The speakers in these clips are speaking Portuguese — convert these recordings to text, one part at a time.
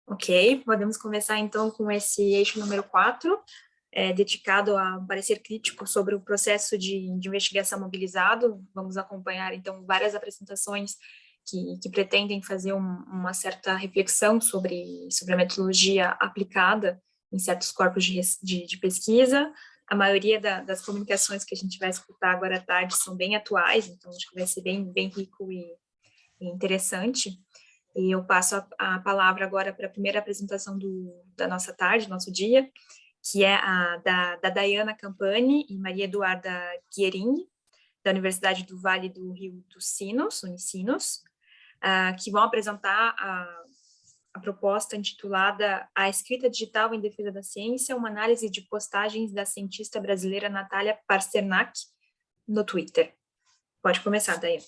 Ok, podemos começar então com esse eixo número 4, dedicado a um parecer crítico sobre o processo de investigação mobilizado. Vamos acompanhar então várias apresentações que pretendem fazer uma certa reflexão sobre a metodologia aplicada em certos corpos de pesquisa. A maioria das comunicações que a gente vai escutar agora à tarde são bem atuais, então acho que vai ser bem rico e interessante. E eu passo a palavra agora para a primeira apresentação da nossa tarde, nosso dia, que é a da Dayana Campani e Maria Eduarda Guierini, da Universidade do Vale do Rio dos Sinos, Unicinos, que vão apresentar a proposta intitulada A Escrita Digital em Defesa da Ciência, uma análise de postagens da cientista brasileira Natália Pasternak no Twitter. Pode começar, Dayana.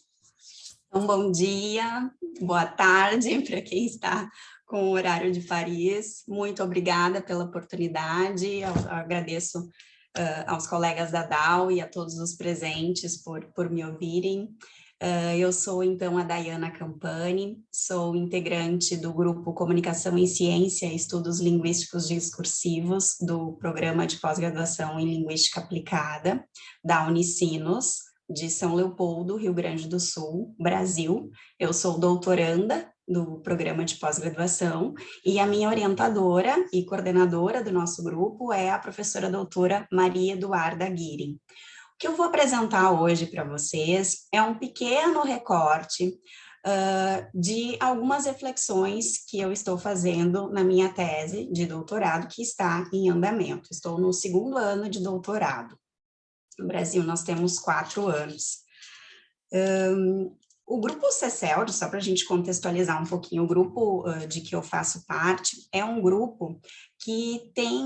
Então, bom dia, boa tarde para quem está com o horário de Paris. Muito obrigada pela oportunidade. Eu agradeço aos colegas da DAO e a todos os presentes por me ouvirem. Eu sou, então, a Dayana Campani, sou integrante do grupo Comunicação em Ciência e Estudos Linguísticos Discursivos do Programa de Pós-Graduação em Linguística Aplicada, da Unicinos, de São Leopoldo, Rio Grande do Sul, Brasil. Eu sou doutoranda do programa de pós-graduação e a minha orientadora e coordenadora do nosso grupo é a professora doutora Maria Eduarda Guirin. O que eu vou apresentar hoje para vocês é um pequeno recorte de algumas reflexões que eu estou fazendo na minha tese de doutorado, que está em andamento. Estou no 2º ano de doutorado. No Brasil, nós temos 4 anos. O grupo CCELD, só para a gente contextualizar um pouquinho, o grupo de que eu faço parte, é um grupo que tem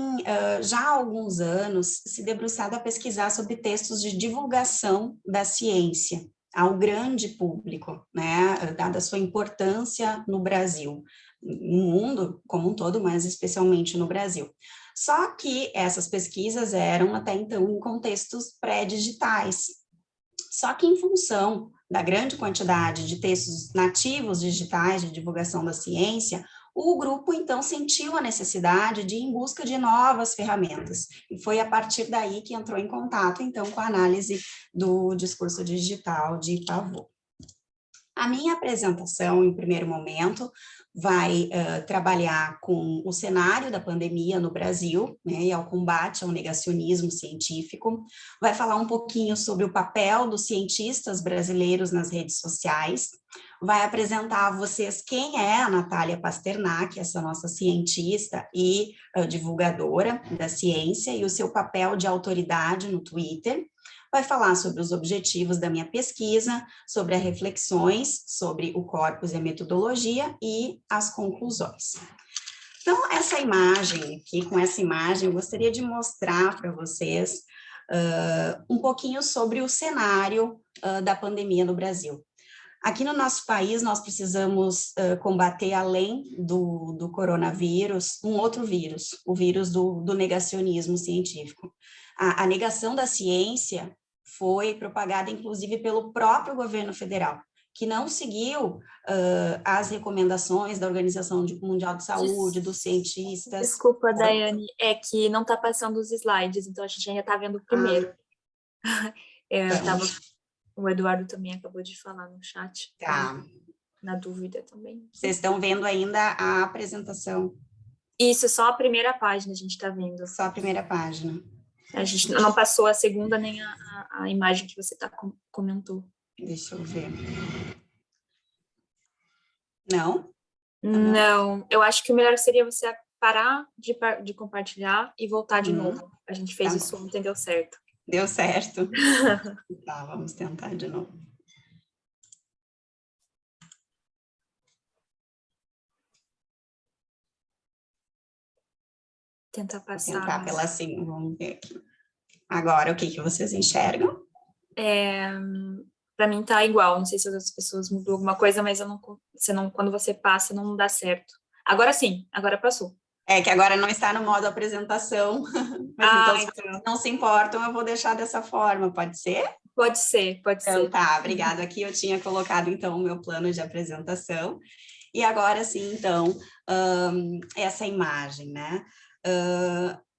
já há alguns anos se debruçado a pesquisar sobre textos de divulgação da ciência ao grande público, né, dada a sua importância no Brasil, no mundo como um todo, mas especialmente no Brasil. Só que essas pesquisas eram até então em contextos pré-digitais. Só que em função da grande quantidade de textos nativos digitais de divulgação da ciência, o grupo então sentiu a necessidade de ir em busca de novas ferramentas. E foi a partir daí que entrou em contato então com a análise do discurso digital de Pavot. A minha apresentação, em primeiro momento, vai trabalhar com o cenário da pandemia no Brasil, né, e ao combate ao negacionismo científico, vai falar um pouquinho sobre o papel dos cientistas brasileiros nas redes sociais, vai apresentar a vocês quem é a Natália Pasternak, essa nossa cientista e divulgadora da ciência, e o seu papel de autoridade no Twitter. Vai falar sobre os objetivos da minha pesquisa, sobre as reflexões, sobre o corpus e a metodologia e as conclusões. Então, essa imagem aqui, com essa imagem, eu gostaria de mostrar para vocês um pouquinho sobre o cenário da pandemia no Brasil. Aqui no nosso país, nós precisamos combater, além do coronavírus, um outro vírus, o vírus do negacionismo científico. A negação da ciência foi propagada, inclusive, pelo próprio governo federal, que não seguiu as recomendações da Organização Mundial de Saúde, dos cientistas. Desculpa, Daiane, é que não está passando os slides, então a gente ainda está vendo o primeiro. O Eduardo também acabou de falar no chat. Tá. Na dúvida também. Vocês estão vendo ainda a apresentação? Isso, só a primeira página a gente está vendo. Só a primeira página. A gente não passou a segunda nem a imagem que você comentou. Deixa eu ver. Não? Não, eu acho que o melhor seria você parar de compartilhar e voltar de novo. A gente fez isso ontem, deu certo. Deu certo. Tá, vamos tentar de novo. Tentar passar. Tentar pela cima, vamos ver aqui. Agora, o que vocês enxergam? Para mim tá igual, não sei se as outras pessoas mudou alguma coisa, mas quando você passa, não dá certo. Agora sim, agora passou. É que agora não está no modo apresentação, mas então, se não se importam, eu vou deixar dessa forma, pode ser? Pode ser. Então tá, obrigada. Aqui eu tinha colocado então o meu plano de apresentação. E agora sim, então, essa imagem, né?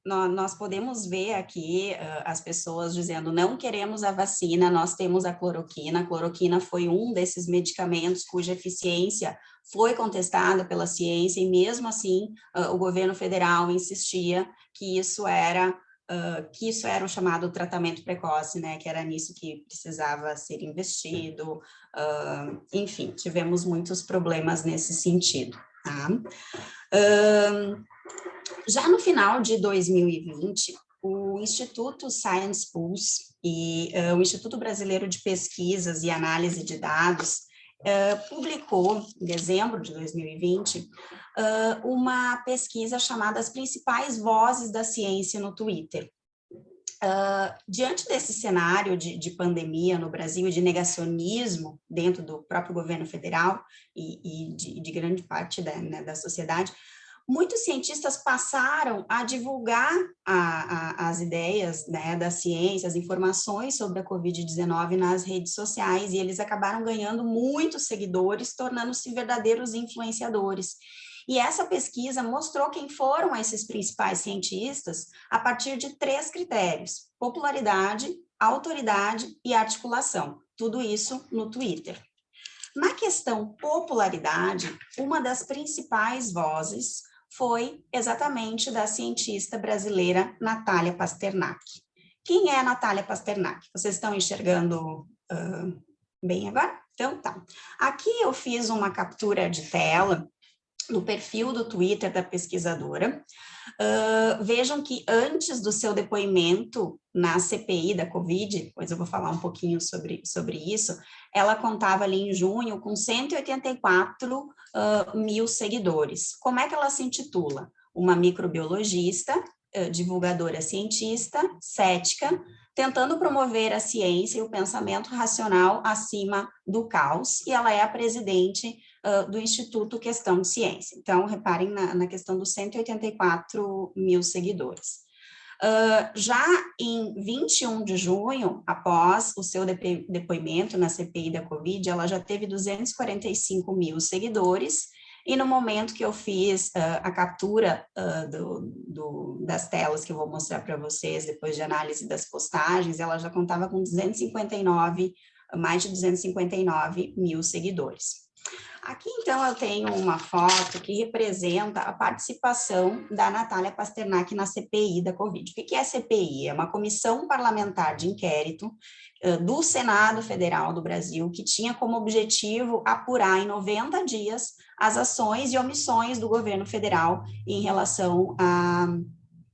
Nós podemos ver aqui as pessoas dizendo, não queremos a vacina, nós temos a cloroquina. A cloroquina foi um desses medicamentos cuja eficiência foi contestada pela ciência, e mesmo assim o governo federal insistia que isso era o chamado tratamento precoce, né, que era nisso que precisava ser investido, enfim, tivemos muitos problemas nesse sentido, tá? Já no final de 2020, o Instituto Science Pulse e o Instituto Brasileiro de Pesquisas e Análise de Dados publicou, em dezembro de 2020, uma pesquisa chamada As Principais Vozes da Ciência no Twitter. Diante desse cenário de pandemia no Brasil e de negacionismo dentro do próprio governo federal e de grande parte da sociedade, muitos cientistas passaram a divulgar as ideias, né, da ciência, as informações sobre a Covid-19 nas redes sociais, e eles acabaram ganhando muitos seguidores, tornando-se verdadeiros influenciadores. E essa pesquisa mostrou quem foram esses principais cientistas a partir de 3 critérios: popularidade, autoridade e articulação. Tudo isso no Twitter. Na questão popularidade, uma das principais vozes foi exatamente da cientista brasileira Natália Pasternak. Quem é a Natália Pasternak? Vocês estão enxergando bem agora? Então, tá. Aqui eu fiz uma captura de tela no perfil do Twitter da pesquisadora. Vejam que antes do seu depoimento na CPI da Covid, depois eu vou falar um pouquinho sobre isso, ela contava ali em junho com 184 mil seguidores. Como é que ela se intitula? Uma microbiologista, divulgadora cientista, cética, tentando promover a ciência e o pensamento racional acima do caos, e ela é a presidente do Instituto Questão de Ciência. Então, reparem na questão dos 184 mil seguidores. Já em 21 de junho, após o seu depoimento na CPI da Covid, ela já teve 245 mil seguidores, e no momento que eu fiz a captura das telas que eu vou mostrar para vocês, depois de análise das postagens, ela já contava com mais de 259 mil seguidores. Aqui, então, eu tenho uma foto que representa a participação da Natália Pasternak na CPI da Covid. O que é a CPI? É uma comissão parlamentar de inquérito do Senado Federal do Brasil, que tinha como objetivo apurar em 90 dias as ações e omissões do governo federal em relação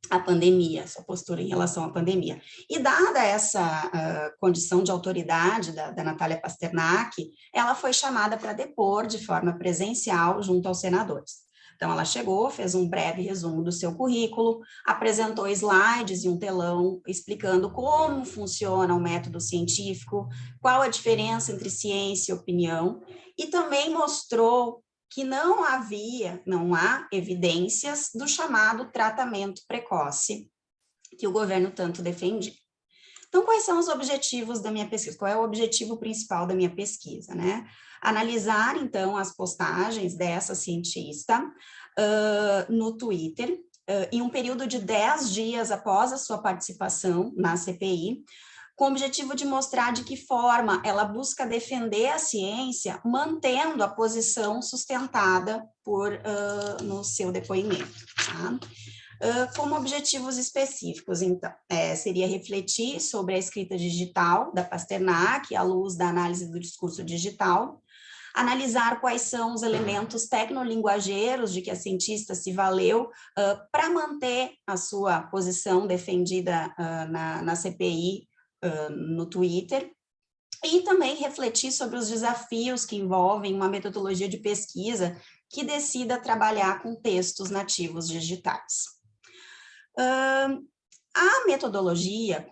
a pandemia, sua postura em relação à pandemia. E dada essa condição de autoridade da Natália Pasternak, ela foi chamada para depor de forma presencial junto aos senadores. Então, ela chegou, fez um breve resumo do seu currículo, apresentou slides e um telão explicando como funciona o método científico, qual a diferença entre ciência e opinião, e também mostrou que não há evidências do chamado tratamento precoce que o governo tanto defendia. Então, quais são os objetivos da minha pesquisa? Qual é o objetivo principal da minha pesquisa, né? Analisar, então, as postagens dessa cientista no Twitter, em um período de 10 dias após a sua participação na CPI, com o objetivo de mostrar de que forma ela busca defender a ciência, mantendo a posição sustentada no seu depoimento, tá? Como objetivos específicos, então, seria refletir sobre a escrita digital da Pasternak, à luz da análise do discurso digital, analisar quais são os elementos tecnolinguageiros de que a cientista se valeu para manter a sua posição defendida na CPI, no Twitter, e também refletir sobre os desafios que envolvem uma metodologia de pesquisa que decida trabalhar com textos nativos digitais. A metodologia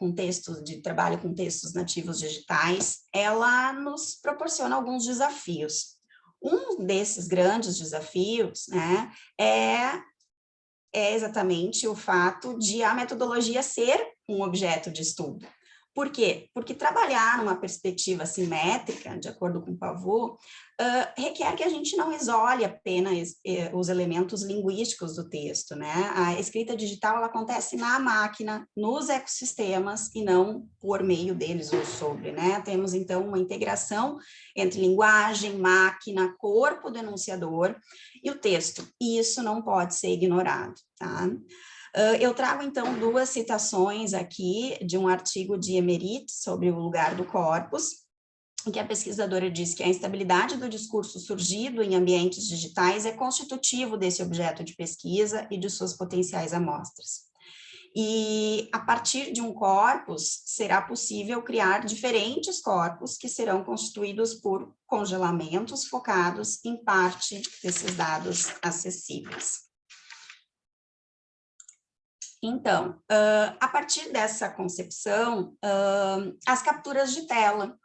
de trabalho com textos nativos digitais, ela nos proporciona alguns desafios. Um desses grandes desafios, né, é exatamente o fato de a metodologia ser um objeto de estudo. Por quê? Porque trabalhar numa perspectiva simétrica, de acordo com o Pavot, requer que a gente não isole apenas os elementos linguísticos do texto, né? A escrita digital, ela acontece na máquina, nos ecossistemas, e não por meio deles ou sobre, né? Temos, então, uma integração entre linguagem, máquina, corpo do enunciador e o texto, e isso não pode ser ignorado, tá? Eu trago, então, 2 citações aqui de um artigo de Emerit sobre o lugar do corpus, em que a pesquisadora diz que a instabilidade do discurso surgido em ambientes digitais é constitutivo desse objeto de pesquisa e de suas potenciais amostras. E, a partir de um corpus, será possível criar diferentes corpos que serão constituídos por congelamentos focados em parte desses dados acessíveis. Então, a partir dessa concepção, as capturas de tela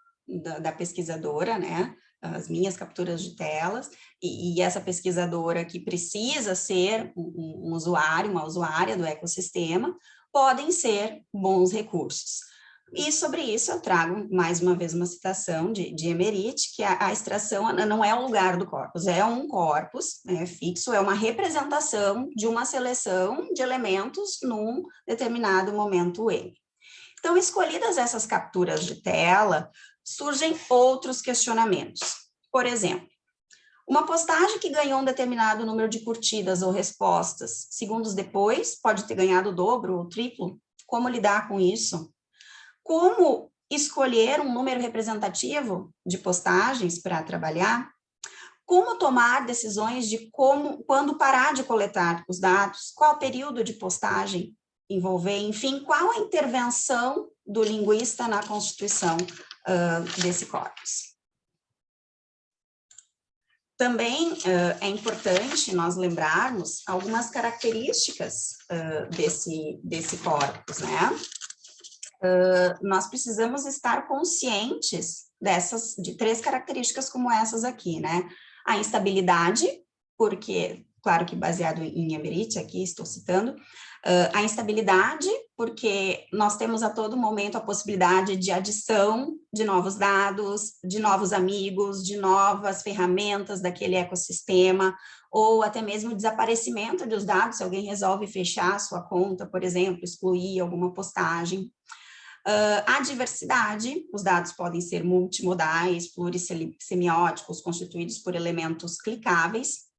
da pesquisadora, né, as minhas capturas de telas, e essa pesquisadora que precisa ser um usuário, uma usuária do ecossistema, podem ser bons recursos. E sobre isso eu trago mais uma vez uma citação de Emerit, que a extração não é o lugar do corpus, é um corpus, né, fixo, é uma representação de uma seleção de elementos num determinado momento N. Então, escolhidas essas capturas de tela, surgem outros questionamentos. Por exemplo, uma postagem que ganhou um determinado número de curtidas ou respostas, segundos depois, pode ter ganhado o dobro ou o triplo. Como lidar com isso? Como escolher um número representativo de postagens para trabalhar? Como tomar decisões de quando parar de coletar os dados? Qual período de postagem envolver? Enfim, qual a intervenção do linguista na constituição desse corpus? Também é importante nós lembrarmos algumas características desse corpus, né? Nós precisamos estar conscientes de 3 características como essas aqui, né? A instabilidade, porque, claro que baseado em Emerit, aqui estou citando, a instabilidade, porque nós temos a todo momento a possibilidade de adição de novos dados, de novos amigos, de novas ferramentas daquele ecossistema, ou até mesmo desaparecimento dos dados, se alguém resolve fechar a sua conta, por exemplo, excluir alguma postagem. A diversidade, os dados podem ser multimodais, plurissemióticos, constituídos por elementos clicáveis,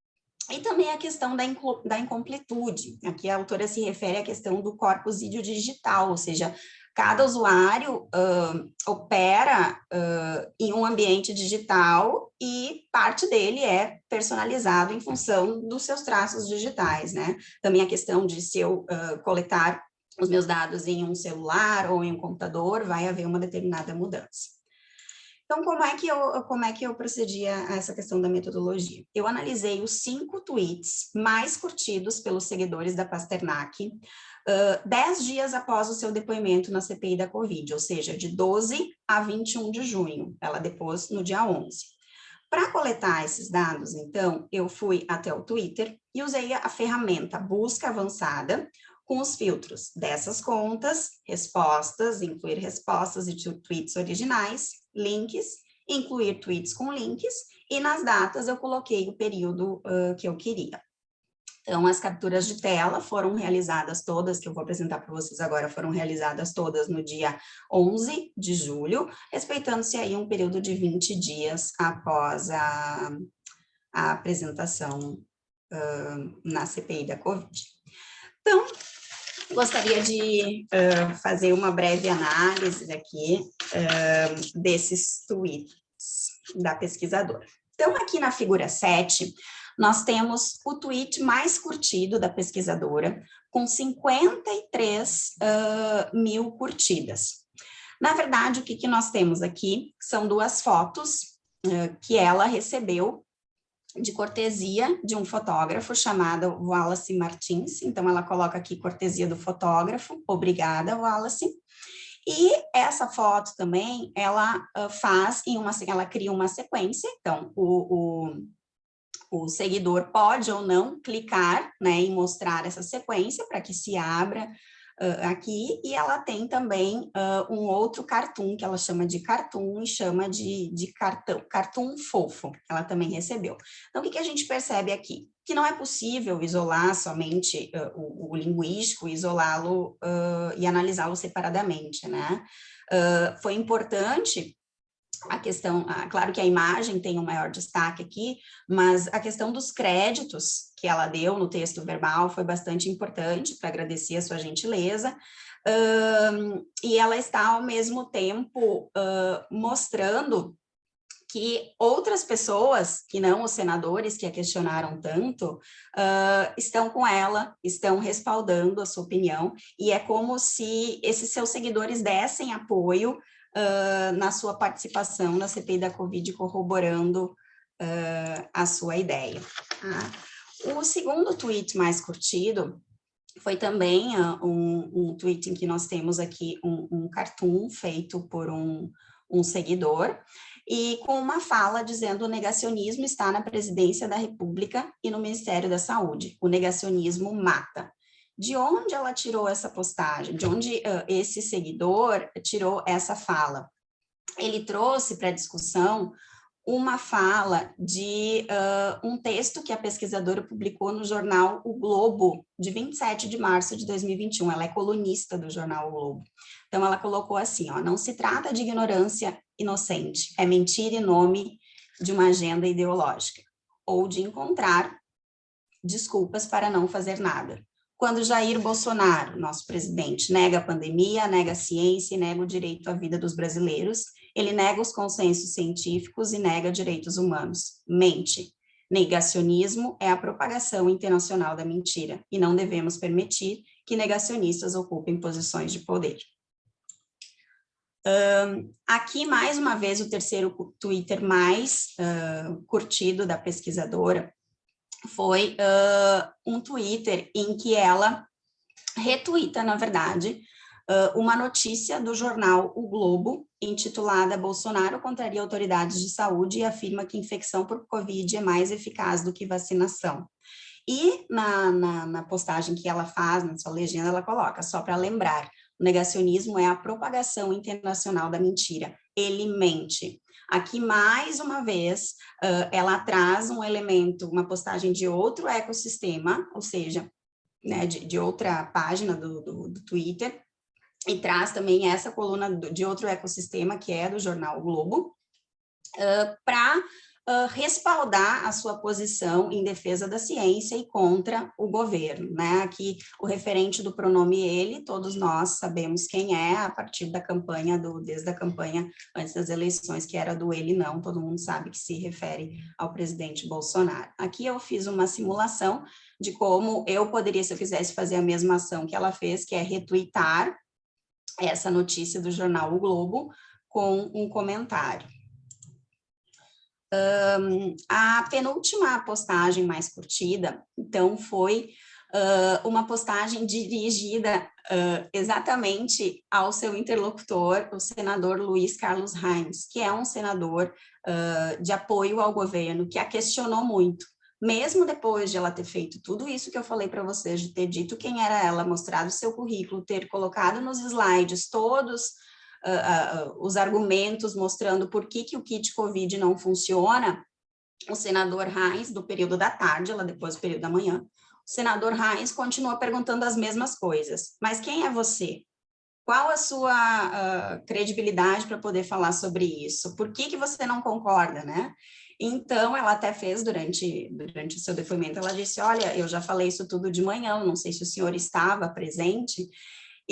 e também a questão da incompletude. Aqui a autora se refere à questão do corpus digital, ou seja, cada usuário opera em um ambiente digital e parte dele é personalizado em função dos seus traços digitais, né? Também a questão de se eu coletar os meus dados em um celular ou em um computador, vai haver uma determinada mudança. Então, como é que eu procedi a essa questão da metodologia? Eu analisei os 5 tweets mais curtidos pelos seguidores da Pasternak, 10 dias após o seu depoimento na CPI da Covid, ou seja, de 12 a 21 de junho, ela depôs no dia 11. Para coletar esses dados, então, eu fui até o Twitter e usei a ferramenta Busca Avançada, com os filtros dessas contas, respostas, incluir respostas e tweets originais, links, incluir tweets com links, e nas datas eu coloquei o período que eu queria. Então, as capturas de tela foram realizadas todas, que eu vou apresentar para vocês agora, foram realizadas todas no dia 11 de julho, respeitando-se aí um período de 20 dias após a apresentação na CPI da Covid. Então, gostaria de fazer uma breve análise aqui desses tweets da pesquisadora. Então, aqui na figura 7, nós temos o tweet mais curtido da pesquisadora, com 53 mil curtidas. Na verdade, o que nós temos aqui são 2 fotos que ela recebeu de cortesia de um fotógrafo chamado Wallace Martins. Então, ela coloca aqui cortesia do fotógrafo, obrigada, Wallace. E essa foto também, ela ela cria uma sequência, então, o seguidor pode ou não clicar, né, em mostrar essa sequência para que se abra aqui, e ela tem também um outro cartoon, que ela chama de cartoon e chama de cartoon fofo, ela também recebeu. Então, o que a gente percebe aqui? Que não é possível isolar somente o linguístico, isolá-lo e analisá-lo separadamente, né? Foi importante a questão, claro que a imagem tem um maior destaque aqui, mas a questão dos créditos que ela deu no texto verbal foi bastante importante, para agradecer a sua gentileza, e ela está ao mesmo tempo mostrando que outras pessoas, que não os senadores que a questionaram tanto, estão com ela, estão respaldando a sua opinião, e é como se esses seus seguidores dessem apoio na sua participação na CPI da Covid, corroborando a sua ideia. Tá? O segundo tweet mais curtido foi também um tweet em que nós temos aqui um cartoon feito por um seguidor, e com uma fala dizendo: o negacionismo está na presidência da República e no Ministério da Saúde. O negacionismo mata. De onde ela tirou essa postagem? De onde esse seguidor tirou essa fala? Ele trouxe para a discussão uma fala de um texto que a pesquisadora publicou no jornal O Globo, de 27 de março de 2021. Ela é colunista do jornal O Globo. Então, ela colocou assim, ó: não se trata de ignorância inocente, é mentira em nome de uma agenda ideológica, ou de encontrar desculpas para não fazer nada. Quando Jair Bolsonaro, nosso presidente, nega a pandemia, nega a ciência e nega o direito à vida dos brasileiros, ele nega os consensos científicos e nega direitos humanos. Mente. Negacionismo é a propagação internacional da mentira, e não devemos permitir que negacionistas ocupem posições de poder. Aqui, mais uma vez, o terceiro Twitter mais curtido da pesquisadora foi um Twitter em que ela retuita, na verdade, uma notícia do jornal O Globo, intitulada "Bolsonaro contraria autoridades de saúde e afirma que infecção por Covid é mais eficaz do que vacinação". E na postagem que ela faz, na sua legenda, ela coloca: só para lembrar, o negacionismo é a propagação internacional da mentira. Ele mente. Aqui, mais uma vez, ela traz um elemento, uma postagem de outro ecossistema, ou seja, né, de outra página do Twitter, e traz também essa coluna de outro ecossistema, que é do jornal O Globo, para respaldar a sua posição em defesa da ciência e contra o governo, né? Aqui o referente do pronome ele, todos nós sabemos quem é, a partir da campanha, desde a campanha antes das eleições, que era do ele não, todo mundo sabe que se refere ao presidente Bolsonaro. Aqui eu fiz uma simulação de como eu poderia, se eu quisesse fazer a mesma ação que ela fez, que é retweetar essa notícia do jornal O Globo com um comentário. A penúltima postagem mais curtida, então, foi uma postagem dirigida exatamente ao seu interlocutor, o senador Luiz Carlos Reins, que é um senador de apoio ao governo, que a questionou muito. Mesmo depois de ela ter feito tudo isso que eu falei para vocês, de ter dito quem era ela, mostrado o seu currículo, ter colocado nos slides todos os argumentos mostrando por que o kit Covid não funciona, o senador Reins, do período da tarde, ela depois do período da manhã, o senador Reins continua perguntando as mesmas coisas. Mas quem é você? Qual a sua credibilidade para poder falar sobre isso? Por que você não concorda, né? Então, ela até fez durante o seu depoimento, ela disse: olha, eu já falei isso tudo de manhã, não sei se o senhor estava presente,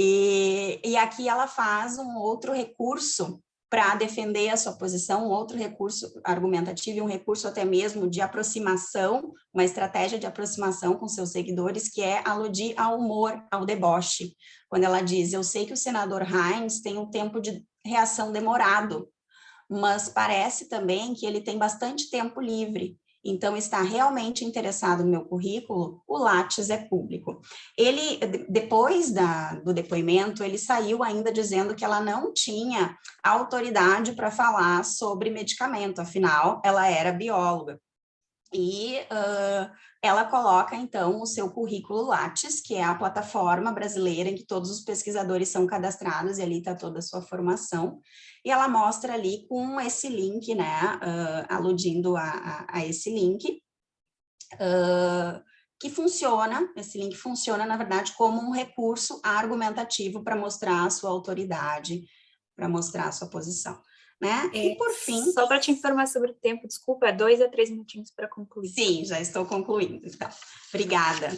e aqui ela faz um outro recurso para defender a sua posição, um outro recurso argumentativo e um recurso até mesmo de aproximação, uma estratégia de aproximação com seus seguidores, que é aludir ao humor, ao deboche. Quando ela diz: eu sei que o senador Reins tem um tempo de reação demorado, mas parece também que ele tem bastante tempo livre. Então, está realmente interessado no meu currículo, o Lattes é público. Ele, depois do depoimento, ele saiu ainda dizendo que ela não tinha autoridade para falar sobre medicamento, afinal, ela era bióloga. E ela coloca, então, o seu currículo Lattes, que é a plataforma brasileira em que todos os pesquisadores são cadastrados, e ali está toda a sua formação, e ela mostra ali com esse link, né, aludindo a esse link, que funciona, esse link funciona, na verdade, como um recurso argumentativo para mostrar a sua autoridade, para mostrar a sua posição, né? E, por fim... Só para te informar sobre o tempo, desculpa, é 2 a 3 minutinhos para concluir. Sim, já estou concluindo, então. Obrigada.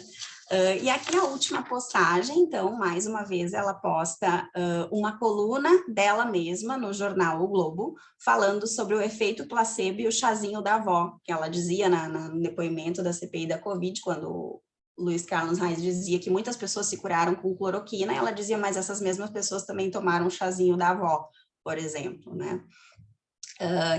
E aqui a última postagem, então, mais uma vez, ela posta uma coluna dela mesma no jornal O Globo, falando sobre o efeito placebo e o chazinho da avó, que ela dizia no depoimento da CPI da Covid, quando o Luiz Carlos Reis dizia que muitas pessoas se curaram com cloroquina, ela dizia, mas essas mesmas pessoas também tomaram o chazinho da avó, por exemplo, né?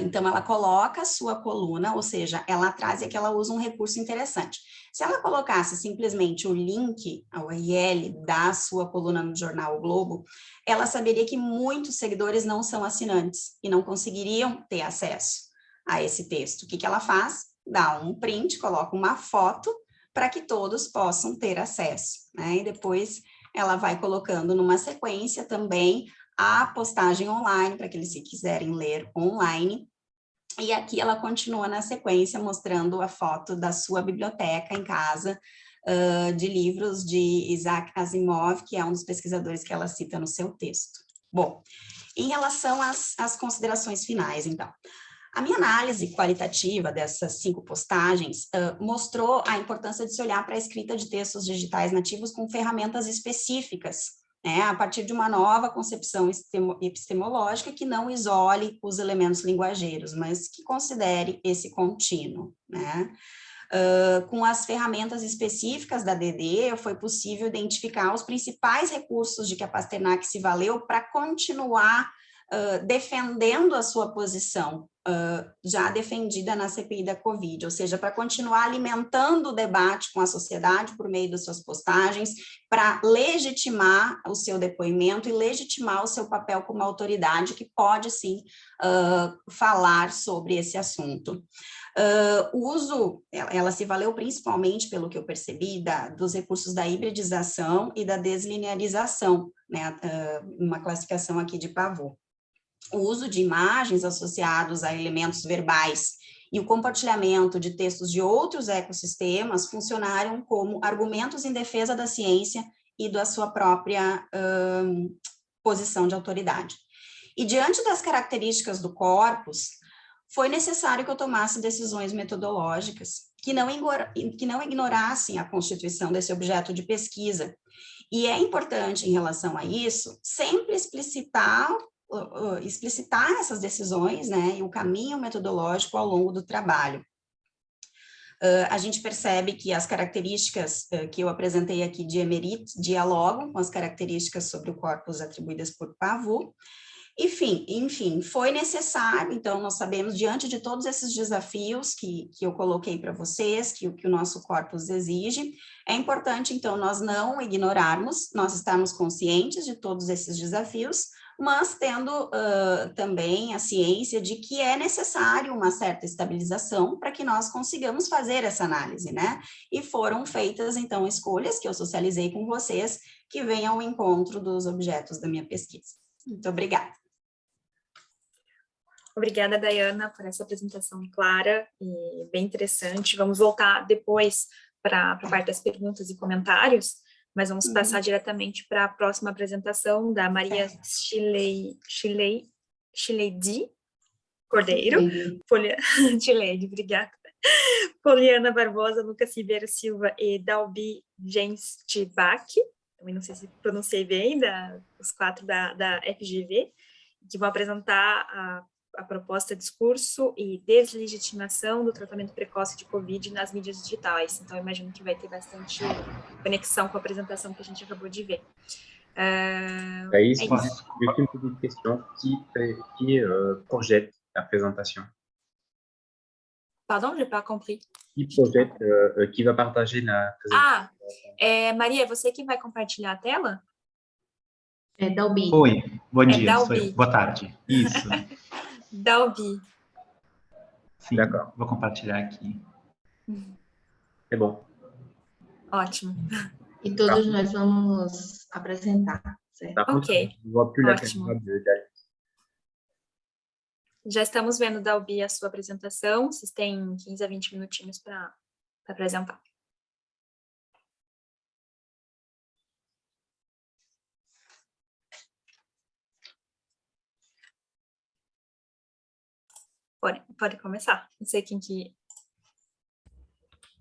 Então, ela coloca a sua coluna, ou seja, ela traz e que ela usa um recurso interessante. Se ela colocasse simplesmente o link, a URL da sua coluna no jornal O Globo, ela saberia que muitos seguidores não são assinantes e não conseguiriam ter acesso a esse texto. O que ela faz? Dá um print, coloca uma foto para que todos possam ter acesso, né? E depois ela vai colocando numa sequência também a postagem online, para aqueles que quiserem ler online, e aqui ela continua na sequência mostrando a foto da sua biblioteca em casa, de livros de Isaac Asimov, que é um dos pesquisadores que ela cita no seu texto. Bom, em relação às considerações finais, então, a minha análise qualitativa dessas 5 postagens mostrou a importância de se olhar para a escrita de textos digitais nativos com ferramentas específicas, né, a partir de uma nova concepção epistemológica que não isole os elementos linguageiros, mas que considere esse contínuo, né? Com as ferramentas específicas da DD, foi possível identificar os principais recursos de que a Pasternak se valeu para continuar defendendo a sua posição, já defendida na CPI da Covid, ou seja, para continuar alimentando o debate com a sociedade por meio das suas postagens, para legitimar o seu depoimento e legitimar o seu papel como autoridade, que pode, sim, falar sobre esse assunto. O uso, ela se valeu principalmente, pelo que eu percebi, dos recursos da hibridização e da deslinearização, né, uma classificação aqui de Pavot. O uso de imagens associados a elementos verbais e o compartilhamento de textos de outros ecossistemas funcionaram como argumentos em defesa da ciência e da sua própria posição de autoridade. E diante das características do corpus, foi necessário que eu tomasse decisões metodológicas que não ignorassem a constituição desse objeto de pesquisa. E é importante, em relação a isso, sempre explicitar essas decisões, né, e o caminho metodológico ao longo do trabalho. A gente percebe que as características que eu apresentei aqui de Emerit dialogam com as características sobre o corpus atribuídas por Pavot. Enfim, foi necessário, então, nós sabemos, diante de todos esses desafios que eu coloquei para vocês, que o nosso corpus exige, é importante, então, nós não ignorarmos, nós estarmos conscientes de todos esses desafios, mas tendo também a ciência de que é necessário uma certa estabilização para que nós consigamos fazer essa análise, né? E foram feitas, então, escolhas que eu socializei com vocês, que vêm ao encontro dos objetos da minha pesquisa. Muito obrigada. Obrigada, Dayana, por essa apresentação clara e bem interessante. Vamos voltar depois para a parte das perguntas e comentários, mas vamos passar diretamente para a próxima apresentação da Maria Chileidi Cordeiro. Chileidi, obrigada. Poliana Barbosa, Lucas Ribeiro Silva e Dalby Genstibach, também não sei se pronunciei bem, os 4 da FGV, que vão apresentar a proposta Discurso e Deslegitimação do Tratamento Precoce de Covid nas mídias digitais. Então, eu imagino que vai ter bastante conexão com a apresentação que a gente acabou de ver. Thaís, juste une petite question. Qui projette la présentation? Pardon, je n'ai pas compris. Qui projette, qui va partager la présentation? Maria, é você que vai compartilhar a tela? É Dalby. Oi, bom dia, Dalby. sou eu. Boa tarde. Isso. Dalby. Sim, vou compartilhar aqui. É bom. Ótimo. E todos nós vamos apresentar, certo? Ok, ótimo. Ótimo. Já estamos vendo, Dalbi, a sua apresentação. Vocês têm 15 a 20 minutinhos para apresentar. Pode começar. Não sei quem que...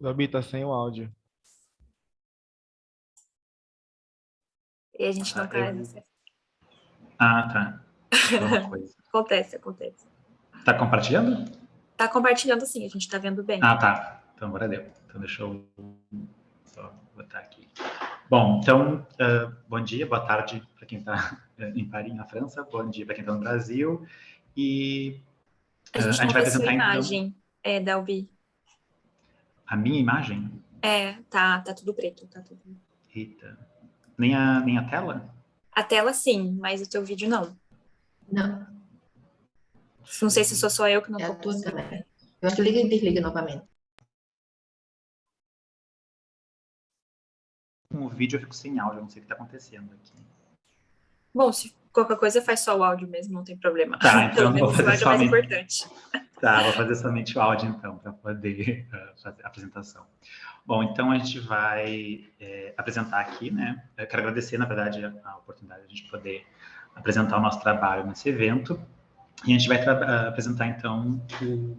Dalbi, tá sem o áudio. E a gente não tá... Ah, tá. Deixa eu ver uma coisa. Acontece. Tá compartilhando? Tá compartilhando sim, a gente tá vendo bem. Ah, tá. Então agora deu. Então deixa eu só botar aqui. Bom, então, bom dia, boa tarde para quem está em Paris, na França. Bom dia para quem está no Brasil. E a gente vai vê sua apresentar, imagem, então, Dalbi. a minha imagem? Tá tudo preto. Tá tudo... Eita. Nem a tela? A tela sim, mas o teu vídeo não. Não, Não sei se sou só eu que não é a tua consigo. também. Eu acho que liga e desliga novamente. Com o vídeo eu fico sem áudio, eu não sei o que está acontecendo aqui. Bom, se qualquer coisa faz só o áudio mesmo, não tem problema. Tá, então Pelo eu vou menos o fazer áudio é mais somente... importante. Tá, vou fazer somente o áudio, então, para poder fazer a apresentação. Bom, então a gente vai apresentar aqui, né? Eu quero agradecer, na verdade, a oportunidade de a gente poder apresentar o nosso trabalho nesse evento. E a gente vai apresentar, então, o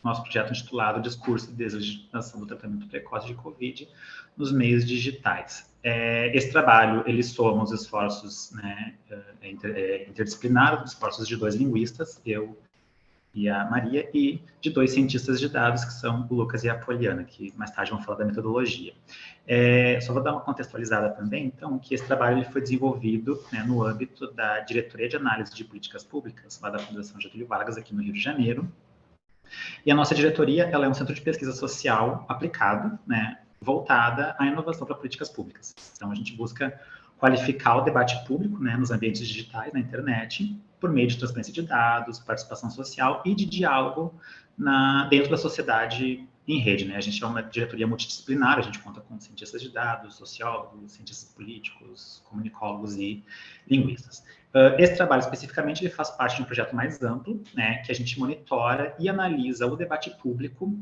nosso projeto intitulado Discurso e Deslegitimação do Tratamento Precoce de Covid nos Meios Digitais. Esse trabalho, ele soma os esforços, né, interdisciplinares, os esforços de 2 linguistas, eu e a Maria, e de 2 cientistas de dados, que são o Lucas e a Poliana, que mais tarde vão falar da metodologia. Só vou dar uma contextualizada também, então, que esse trabalho ele foi desenvolvido, né, no âmbito da Diretoria de Análise de Políticas Públicas, lá da Fundação Getúlio Vargas, aqui no Rio de Janeiro. E a nossa diretoria, ela é um centro de pesquisa social aplicado, né, voltada à inovação para políticas públicas. Então, a gente busca qualificar o debate público, né, nos ambientes digitais, na internet, por meio de transparência de dados, participação social e de diálogo dentro da sociedade em rede, né? A gente é uma diretoria multidisciplinar, a gente conta com cientistas de dados, sociólogos, cientistas políticos, comunicólogos e linguistas. Esse trabalho, especificamente, ele faz parte de um projeto mais amplo, né, que a gente monitora e analisa o debate público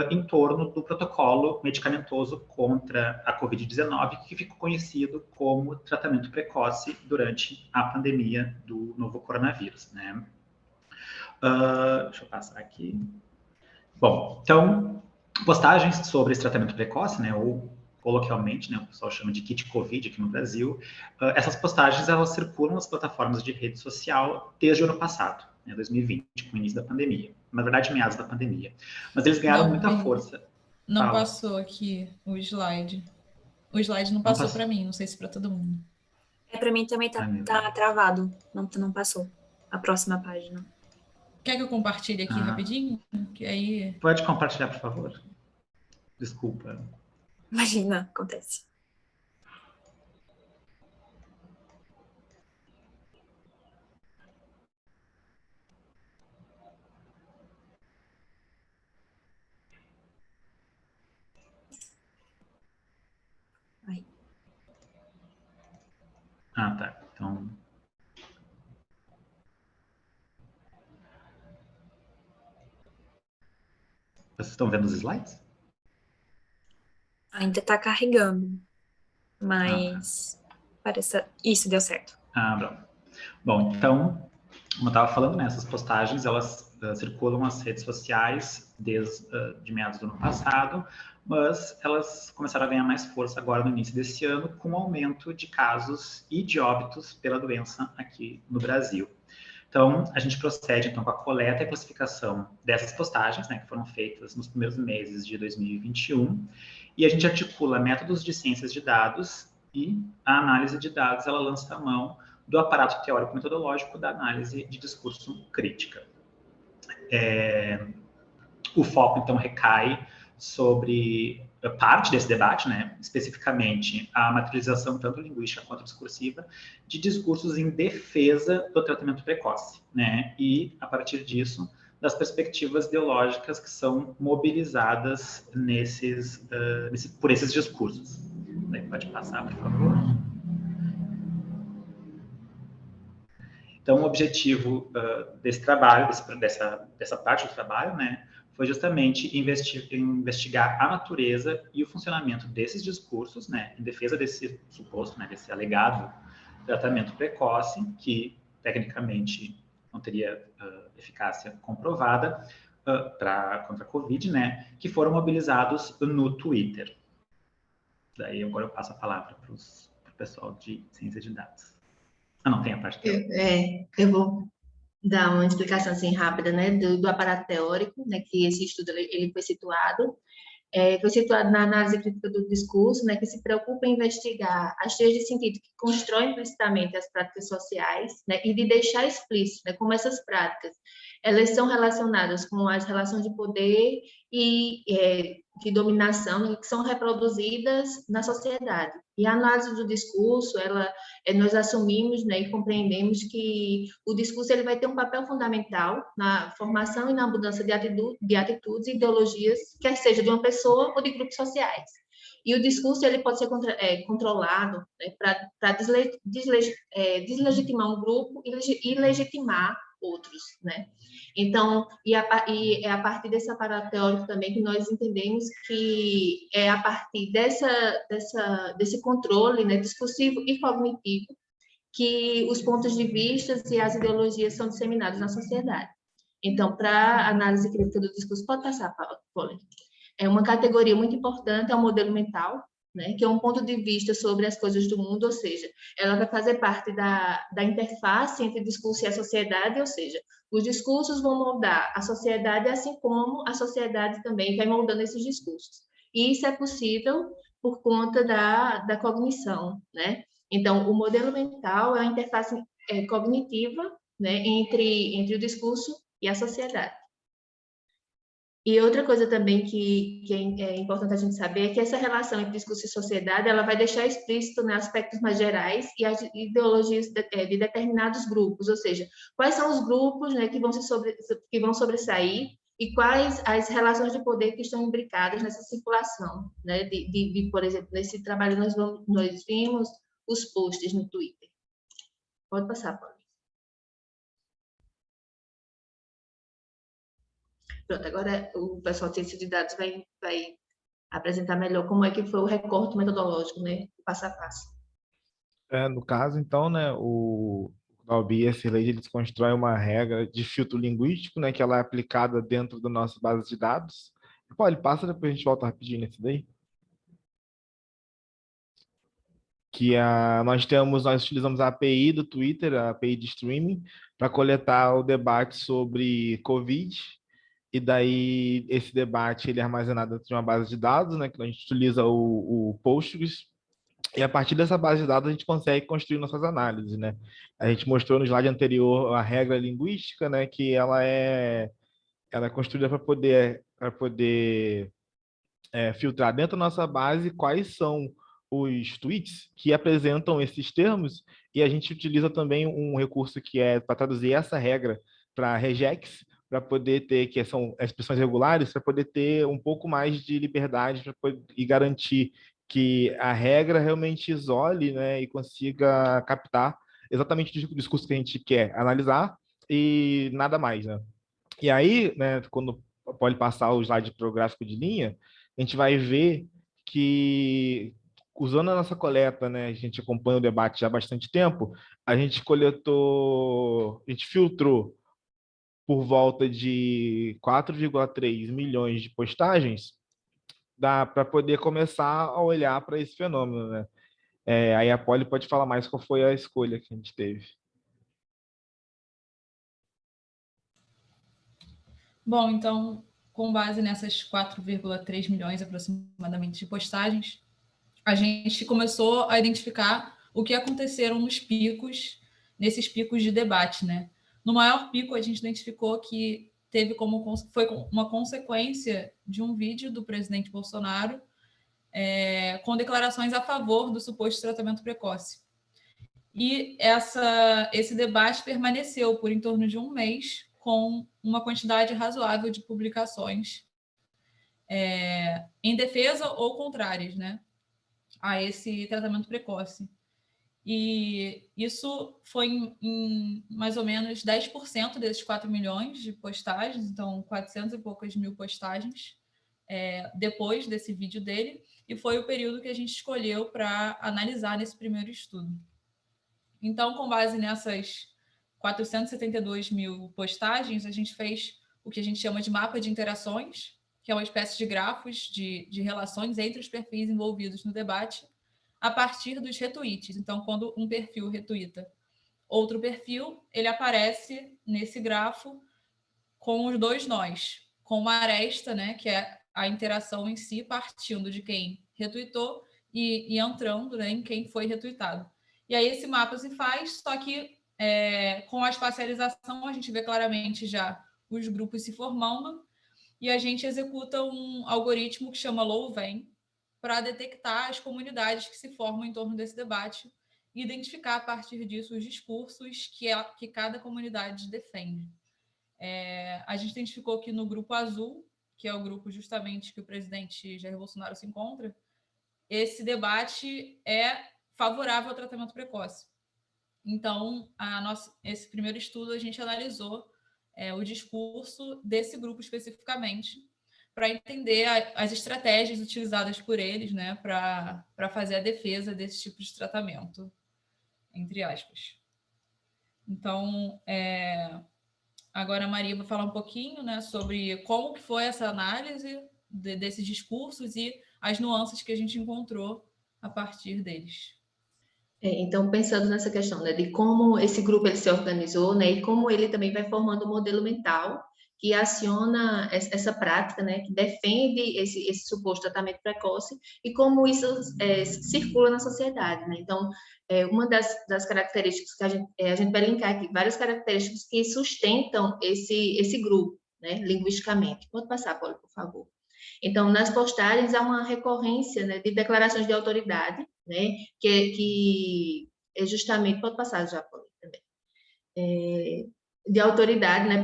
em torno do protocolo medicamentoso contra a Covid-19, que ficou conhecido como tratamento precoce durante a pandemia do novo coronavírus, né? Deixa eu passar aqui. Bom, então, postagens sobre esse tratamento precoce, né, ou coloquialmente, né, o pessoal chama de kit Covid aqui no Brasil, essas postagens, elas circulam nas plataformas de rede social desde o ano passado, né, 2020, com o início da pandemia. Na verdade, meados da pandemia. Mas eles ganharam muita força. Não passou aqui o slide. O slide não passou para mim, não sei se para todo mundo. Para mim também tá travado, não passou a próxima página. Quer que eu compartilhe aqui rapidinho? Que aí... Pode compartilhar, por favor? Desculpa. Imagina, acontece. Aí. Ah, tá. Então... Vocês estão vendo os slides? Ainda está carregando, mas parece... Isso, deu certo. Bom, então, como eu estava falando, né, essas postagens, elas circulam nas redes sociais desde meados do ano passado, mas elas começaram a ganhar mais força agora no início desse ano, com o aumento de casos e de óbitos pela doença aqui no Brasil. Então, a gente procede, então, com a coleta e classificação dessas postagens, né, que foram feitas nos primeiros meses de 2021, e a gente articula métodos de ciências de dados e a análise de dados, ela lança a mão do aparato teórico-metodológico da análise de discurso crítica. O foco, então, recai sobre parte desse debate, né, especificamente a materialização tanto linguística quanto discursiva de discursos em defesa do tratamento precoce, né, e, a partir disso, das perspectivas ideológicas que são mobilizadas por esses discursos. Daí pode passar, por favor. Então, o objetivo desse trabalho, dessa parte do trabalho, né, foi justamente investigar a natureza e o funcionamento desses discursos, né, em defesa desse suposto, né, desse alegado tratamento precoce, que tecnicamente não teria eficácia comprovada contra a Covid, né, que foram mobilizados no Twitter. Daí agora eu passo a palavra para o pessoal de ciência de dados. Não, tem a parte teórica. Eu vou dar uma explicação assim rápida, né, do aparato teórico, né, que esse estudo ele foi situado. Foi situado na análise crítica do discurso, né, que se preocupa em investigar as teorias de sentido que constroem implicitamente as práticas sociais, né, e de deixar explícito, né, como essas práticas elas são relacionadas com as relações de poder e de dominação que são reproduzidas na sociedade. E a análise do discurso, nós assumimos, né, e compreendemos que o discurso ele vai ter um papel fundamental na formação e na mudança de atitudes e ideologias, quer seja de uma pessoa ou de grupos sociais. E o discurso ele pode ser controlado, né, para deslegitimar um grupo e legitimar outros, né? Então, é a partir desse aparato teórico também que nós entendemos que é a partir desse controle, né, discursivo e cognitivo que os pontos de vista e as ideologias são disseminados na sociedade. Então, para a análise crítica do discurso, pode passar, Paulo. É uma categoria muito importante, é o modelo mental, né, que é um ponto de vista sobre as coisas do mundo, ou seja, ela vai fazer parte da interface entre o discurso e a sociedade, ou seja, os discursos vão moldar a sociedade, assim como a sociedade também vai moldando esses discursos. E isso é possível por conta da cognição, né? Então, o modelo mental é a interface cognitiva, né, entre o discurso e a sociedade. E outra coisa também que é importante a gente saber é que essa relação entre discurso e sociedade ela vai deixar explícito, né, aspectos mais gerais e as ideologias de determinados grupos, ou seja, quais são os grupos, né, que vão sobressair e quais as relações de poder que estão imbricadas nessa circulação, né, por exemplo, nesse trabalho nós vimos os posts no Twitter. Pode passar, Paulo. Pronto, agora o pessoal de ciência de dados vai apresentar melhor como é que foi o recorte metodológico, né, passo a passo. No caso, então, né, o Dalby e a Cirleide, eles constroem uma regra de filtro linguístico, né, que ela é aplicada dentro da nossa base de dados. Pode, passa, depois a gente volta rapidinho nesse daí. Nós utilizamos a API do Twitter, a API de streaming, para coletar o debate sobre Covid. E daí, esse debate ele é armazenado dentro de uma base de dados, né, que a gente utiliza o Postgres. E a partir dessa base de dados, a gente consegue construir nossas análises, né? A gente mostrou no slide anterior a regra linguística, né, que ela é construída para poder filtrar dentro da nossa base quais são os tweets que apresentam esses termos, e a gente utiliza também um recurso que é para traduzir essa regra para regex, para poder ter, que são expressões regulares, para poder ter um pouco mais de liberdade e garantir que a regra realmente isole, né, e consiga captar exatamente o discurso que a gente quer analisar e nada mais, né? E aí, né, quando pode passar o slide para o gráfico de linha, a gente vai ver que, usando a nossa coleta, né, a gente acompanha o debate já há bastante tempo, a gente filtrou por volta de 4,3 milhões de postagens para poder começar a olhar para esse fenômeno, né? Aí a Polly pode falar mais qual foi a escolha que a gente teve. Bom, então, com base nessas 4,3 milhões aproximadamente de postagens, a gente começou a identificar o que aconteceram nesses picos de debate, né? No maior pico, a gente identificou que foi uma consequência de um vídeo do presidente Bolsonaro com declarações a favor do suposto tratamento precoce. E esse debate permaneceu por em torno de um mês, com uma quantidade razoável de publicações em defesa ou contrárias, né, a esse tratamento precoce. E isso foi em mais ou menos 10% desses 4 milhões de postagens, então 400 e poucas mil postagens depois desse vídeo dele, e foi o período que a gente escolheu para analisar nesse primeiro estudo. Então, com base nessas 472 mil postagens, a gente fez o que a gente chama de mapa de interações, que é uma espécie de grafos de relações entre os perfis envolvidos no debate, a partir dos retweets. Então, quando um perfil retuita outro perfil, ele aparece nesse grafo com os dois nós, com uma aresta, né, que é a interação em si, partindo de quem retweetou e entrando, né, em quem foi retweetado. E aí esse mapa se faz, só que com a espacialização a gente vê claramente já os grupos se formando, e a gente executa um algoritmo que chama Low-Ven para detectar as comunidades que se formam em torno desse debate e identificar a partir disso os discursos que cada comunidade defende. A gente identificou que no grupo azul, que é o grupo justamente que o presidente Jair Bolsonaro se encontra, esse debate é favorável ao tratamento precoce. Então, esse primeiro estudo a gente analisou o discurso desse grupo especificamente, para entender as estratégias utilizadas por eles, né, para fazer a defesa desse tipo de tratamento, entre aspas. Então, agora a Maria vai falar um pouquinho, né, sobre como que foi essa análise desses discursos e as nuances que a gente encontrou a partir deles. Então, pensando nessa questão, né, de como esse grupo ele se organizou, né, e como ele também vai formando um modelo mental que aciona essa prática, né, que defende esse suposto tratamento precoce, e como isso circula na sociedade, né? Então, uma das características que a gente vai linkar aqui, várias características que sustentam esse grupo, né, linguisticamente. Pode passar, Paulo, por favor. Então, nas postagens há uma recorrência, né, de declarações de autoridade, né, que é justamente, pode passar já, Paulo, também, de autoridade, né,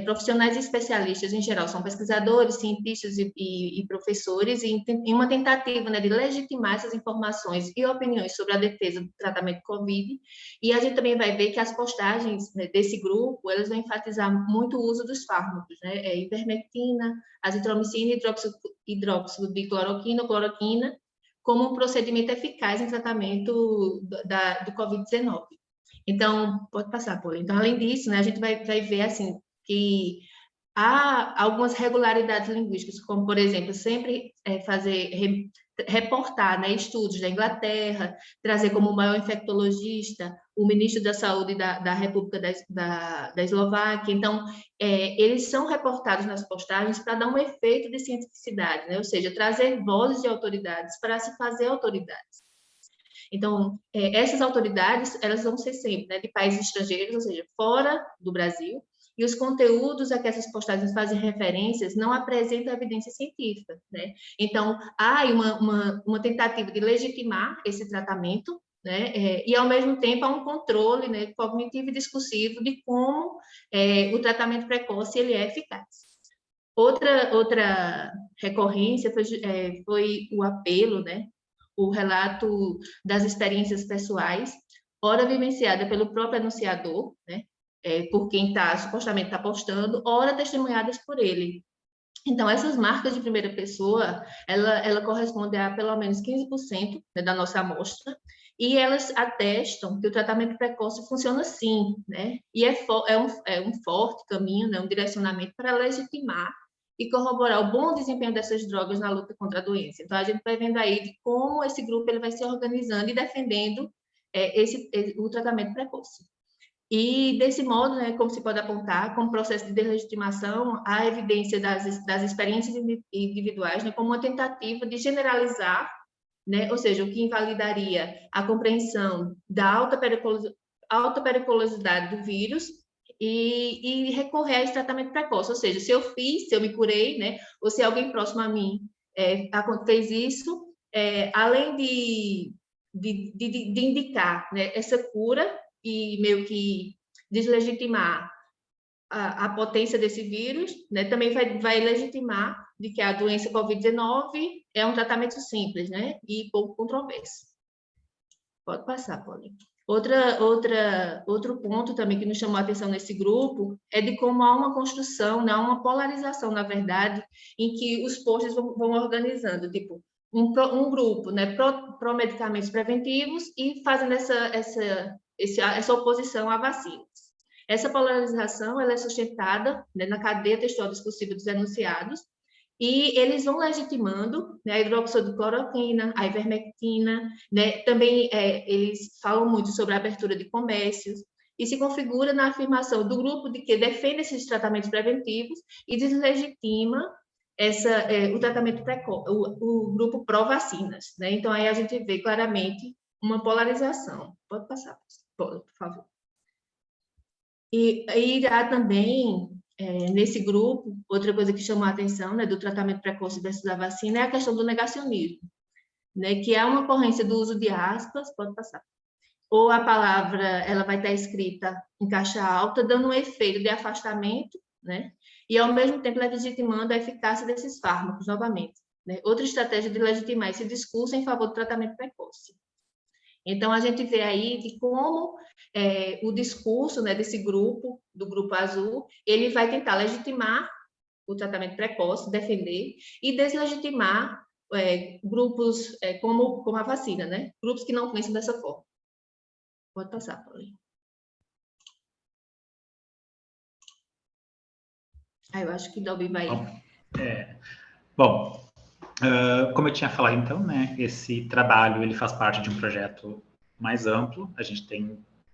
profissionais e especialistas em geral, são pesquisadores, cientistas e professores, e em uma tentativa, né, de legitimar essas informações e opiniões sobre a defesa do tratamento do Covid. E a gente também vai ver que as postagens, né, desse grupo, elas vão enfatizar muito o uso dos fármacos, né, ivermectina, azitromicina, hidróxido de cloroquina ou cloroquina, como um procedimento eficaz em tratamento do Covid-19. Então, pode passar, Paula. Então, além disso, né, a gente vai ver, assim, que há algumas regularidades linguísticas, como, por exemplo, sempre reportar, né, estudos da Inglaterra, trazer como o maior infectologista o ministro da Saúde da República da Eslováquia. Então, eles são reportados nas postagens para dar um efeito de cientificidade, né? Ou seja, trazer vozes de autoridades para se fazer autoridades. Então, essas autoridades, elas vão ser sempre, né, de países estrangeiros, ou seja, fora do Brasil, e os conteúdos a que essas postagens fazem referências não apresentam evidência científica, né? Então, há uma tentativa de legitimar esse tratamento, né? E, ao mesmo tempo, há um controle, né, cognitivo e discursivo de como o tratamento precoce ele é eficaz. Outra recorrência foi o apelo, né? O relato das experiências pessoais, ora vivenciada pelo próprio anunciador, né, por quem supostamente está postando, ora testemunhadas por ele. Então, essas marcas de primeira pessoa, ela corresponde a pelo menos 15%, né, da nossa amostra, e elas atestam que o tratamento precoce funciona sim, né, e é um forte caminho, né, um direcionamento para legitimar e corroborar o bom desempenho dessas drogas na luta contra a doença. Então, a gente vai vendo aí de como esse grupo ele vai se organizando e defendendo o tratamento precoce. E, desse modo, né, como se pode apontar, como processo de deslegitimação, a evidência das experiências individuais, né, como uma tentativa de generalizar, né, ou seja, o que invalidaria a compreensão da alta periculosidade do vírus, e recorrer a esse tratamento precoce, ou seja, se eu me curei, né, ou se alguém próximo a mim fez isso, além de indicar, né, essa cura e meio que deslegitimar a potência desse vírus, né? Também vai legitimar de que a doença COVID-19 é um tratamento simples, né? E pouco controverso. Pode passar, Paulinho. Outro ponto também que nos chamou a atenção nesse grupo é de como há uma construção, né, uma polarização, na verdade, em que os posts vão organizando, tipo, um grupo, né, pró-medicamentos preventivos e fazendo essa oposição à vacinas. Essa polarização ela é sustentada, né, na cadeia textual discursiva dos enunciados, e eles vão legitimando, né, a hidroxicloroquina, a ivermectina, né, também eles falam muito sobre a abertura de comércios, e se configura na afirmação do grupo de que defende esses tratamentos preventivos e deslegitima o tratamento precoce, o grupo pró-vacinas, né? Então, aí a gente vê claramente uma polarização. Pode passar, por favor. E há também, nesse grupo, outra coisa que chamou a atenção, né, do tratamento precoce versus a vacina é a questão do negacionismo, né, que é uma ocorrência do uso de aspas, pode passar, ou a palavra ela vai estar escrita em caixa alta, dando um efeito de afastamento, né, e ao mesmo tempo legitimando a eficácia desses fármacos, novamente, né, outra estratégia de legitimar esse discurso em favor do tratamento precoce. Então, a gente vê aí de como o discurso, né, desse grupo, do grupo azul, ele vai tentar legitimar o tratamento precoce, defender, e deslegitimar grupos como a vacina, né? Grupos que não pensam dessa forma. Pode passar, Paulinho. Eu acho que o Dalby vai... Bom, como eu tinha falado, então, né, esse trabalho ele faz parte de um projeto mais amplo. A gente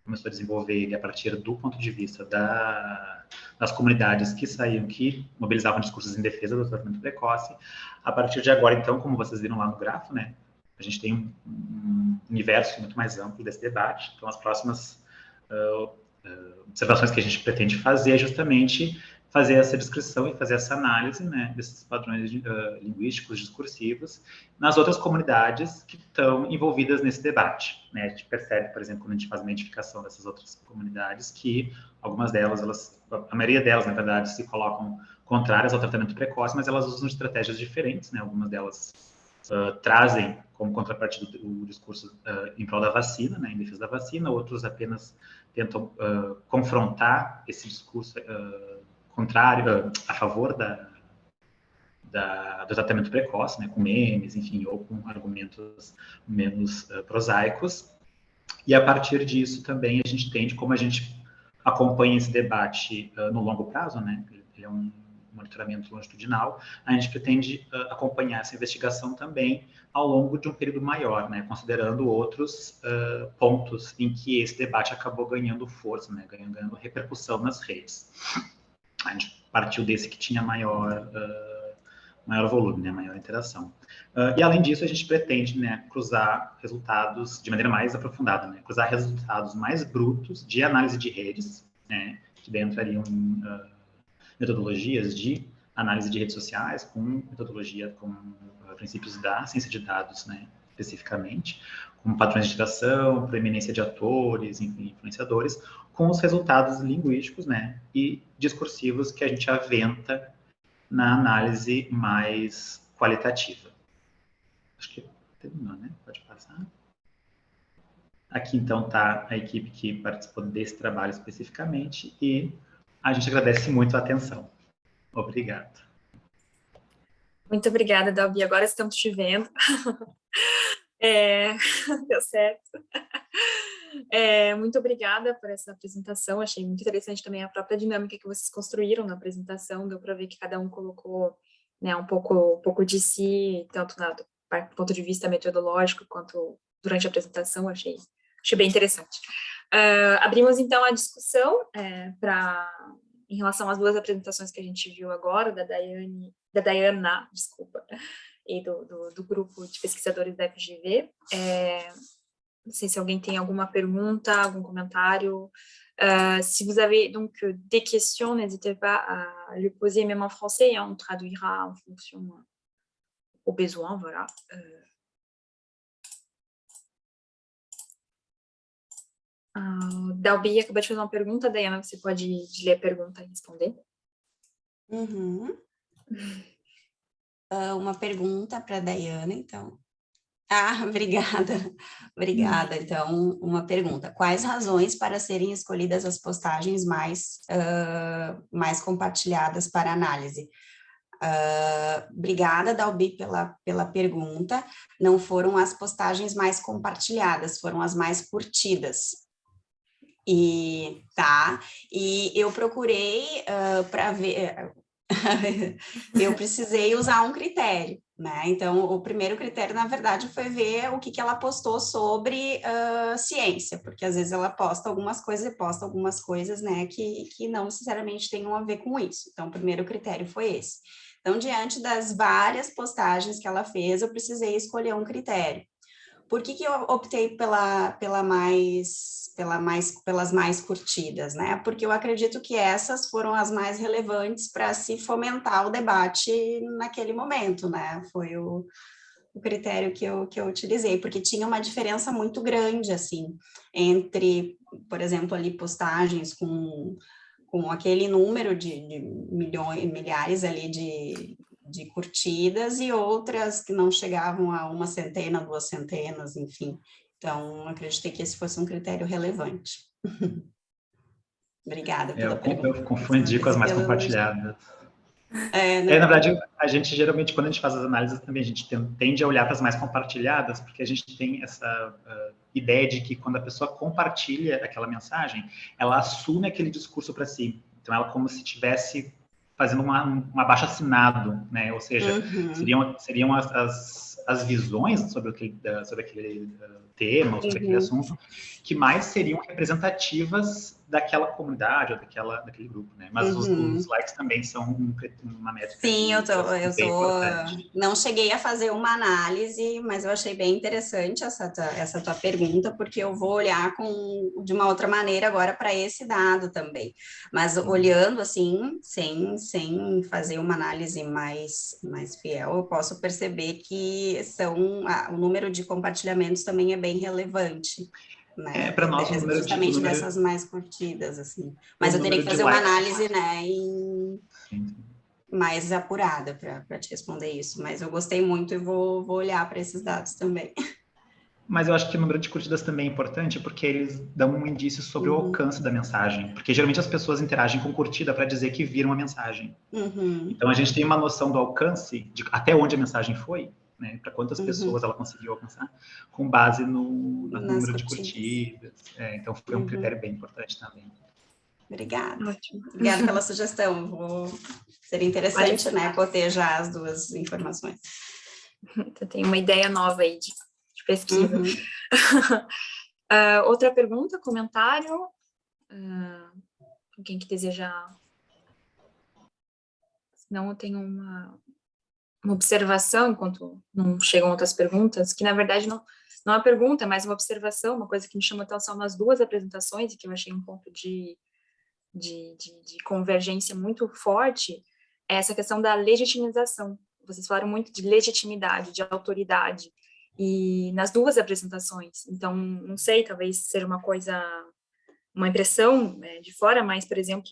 começou a desenvolver ele a partir do ponto de vista das comunidades que mobilizavam discursos em defesa do tratamento precoce. A partir de agora, então, como vocês viram lá no grafo, né, a gente tem um universo muito mais amplo desse debate. Então, as próximas observações que a gente pretende fazer é justamente fazer essa descrição e fazer essa análise, né, desses padrões linguísticos, discursivos, nas outras comunidades que estão envolvidas nesse debate, né? A gente percebe, por exemplo, quando a gente faz uma identificação dessas outras comunidades, que algumas delas, a maioria delas, na verdade, se colocam contrárias ao tratamento precoce, mas elas usam estratégias diferentes, né? Algumas delas trazem como contrapartida o discurso em prol da vacina, né, em defesa da vacina, outros apenas tentam confrontar esse discurso contrário, a favor do tratamento precoce, né, com memes, enfim, ou com argumentos menos prosaicos. E a partir disso também a gente entende como a gente acompanha esse debate no longo prazo, né, ele é um monitoramento longitudinal, a gente pretende acompanhar essa investigação também ao longo de um período maior, né, considerando outros pontos em que esse debate acabou ganhando força, né, ganhando repercussão nas redes. A gente partiu desse que tinha maior volume, né, maior interação. E, além disso, a gente pretende, né, cruzar resultados de maneira mais aprofundada, né, cruzar resultados mais brutos de análise de redes, né, que daí entrariam em metodologias de análise de redes sociais, com metodologia, com princípios da ciência de dados, né, especificamente, com padrões de interação, proeminência de atores, enfim, influenciadores, com os resultados linguísticos, né, e discursivos que a gente aventa na análise mais qualitativa. Acho que terminou, né? Pode passar. Aqui, então, está a equipe que participou desse trabalho especificamente e a gente agradece muito a atenção. Obrigado. Muito obrigada, Dalby. Agora estamos te vendo. Deu certo. Muito obrigada por essa apresentação. Achei muito interessante também a própria dinâmica que vocês construíram na apresentação. Deu para ver que cada um colocou, né, um pouco de si, tanto do ponto de vista metodológico quanto durante a apresentação. Achei bem interessante. Abrimos, então, a discussão em relação às duas apresentações que a gente viu agora, da Dayana, desculpa, e do grupo de pesquisadores da FGV. Não sei se alguém tem alguma pergunta, algum comentário. Si vous avez donc des questions, n'hésitez pas à le poser même en français et on traduira en fonction au besoin, voilà. Dalbi acabou de fazer uma pergunta, Dayana, você pode ler a pergunta e responder? Uma pergunta para a Dayana, então. Obrigada. Obrigada. Então, uma pergunta. Quais razões para serem escolhidas as postagens mais compartilhadas para análise? Obrigada, Dalbi, pela pergunta. Não foram as postagens mais compartilhadas, foram as mais curtidas. E eu procurei para ver... eu precisei usar um critério, né? Então, o primeiro critério, na verdade, foi ver o que ela postou sobre ciência, porque às vezes ela posta algumas coisas e posta algumas coisas, né, que não necessariamente tenham a ver com isso. Então, o primeiro critério foi esse. Então, diante das várias postagens que ela fez, eu precisei escolher um critério. Por que eu optei pelas mais curtidas, né? Porque eu acredito que essas foram as mais relevantes para se fomentar o debate naquele momento, né? Foi o critério que eu utilizei, porque tinha uma diferença muito grande, assim, entre, por exemplo, ali postagens com aquele número de milhares ali de curtidas e outras que não chegavam a 100, 2 centenas, enfim. Então, acreditei que esse fosse um critério relevante. Obrigada pela pergunta. Eu confundi com as mais compartilhadas. Na verdade, a gente geralmente, quando a gente faz as análises também, a gente tende a olhar para as mais compartilhadas, porque a gente tem essa ideia de que quando a pessoa compartilha aquela mensagem, ela assume aquele discurso para si. Então, ela como se estivesse fazendo um abaixo-assinado, né? Ou seja, seriam as visões sobre aquele tema, sobre aquele assunto, que mais seriam representativas daquela comunidade ou daquele grupo, né? Mas os likes também são uma métrica. Sim, não cheguei a fazer uma análise, mas eu achei bem interessante essa tua pergunta, porque eu vou olhar de uma outra maneira agora para esse dado também. Mas olhando assim, sem fazer uma análise mais fiel, eu posso perceber que o número de compartilhamentos também é bem relevante, né? Para nós, justamente dessas mais curtidas, assim. Mas eu teria que fazer uma análise, né, mais apurada para te responder isso. Mas eu gostei muito e vou olhar para esses dados também. Mas eu acho que o número de curtidas também é importante, porque eles dão um indício sobre o alcance da mensagem. Porque geralmente as pessoas interagem com curtida para dizer que viram a mensagem. Então a gente tem uma noção do alcance, de até onde a mensagem foi, né? Para quantas pessoas ela conseguiu alcançar, com base no número de curtidas. Então foi um critério bem importante também. Obrigada. Obrigada pela sugestão. Seria interessante, né, cotejar as duas informações. Tem uma ideia nova aí de pesquisa. Outra pergunta, comentário? Alguém que deseja... Senão eu tenho uma observação, enquanto não chegam outras perguntas, que na verdade não é uma pergunta, mas uma observação, uma coisa que me chamou a atenção nas duas apresentações, e que eu achei um ponto de convergência muito forte, é essa questão da legitimização. Vocês falaram muito de legitimidade, de autoridade, e nas duas apresentações. Então, não sei, talvez seja uma impressão de fora, mas, por exemplo,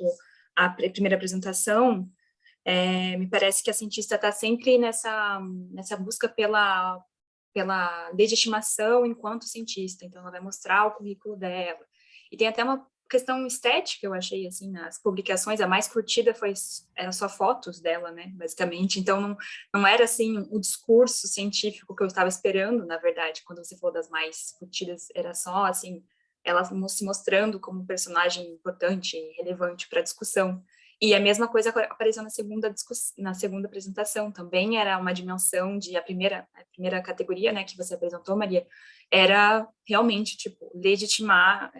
a primeira apresentação, me parece que a cientista está sempre nessa busca pela legitimação enquanto cientista. Então, ela vai mostrar o currículo dela. E tem até uma questão estética, eu achei, assim, nas publicações, a mais curtida eram só fotos dela, né, basicamente, então não era, assim, o discurso científico que eu estava esperando, na verdade, quando você falou das mais curtidas, era só, assim, ela se mostrando como um personagem importante e relevante para a discussão. E a mesma coisa apareceu na segunda apresentação, também era uma dimensão a primeira categoria, né, que você apresentou, Maria, era realmente, tipo, legitimar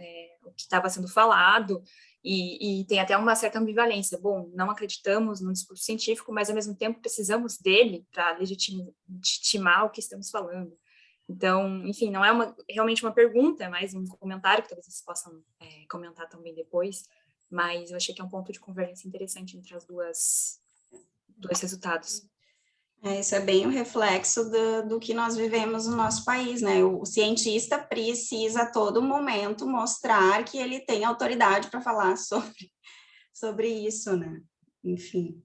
o que estava sendo falado, e tem até uma certa ambivalência. Bom, não acreditamos no discurso científico, mas, ao mesmo tempo, precisamos dele para legitimar o que estamos falando. Então, enfim, não é realmente uma pergunta, é mais um comentário, que talvez vocês possam comentar também depois, mas eu achei que é um ponto de convergência interessante entre dois resultados. Isso é bem o reflexo do que nós vivemos no nosso país, né? O cientista precisa a todo momento mostrar que ele tem autoridade para falar sobre isso, né? Enfim,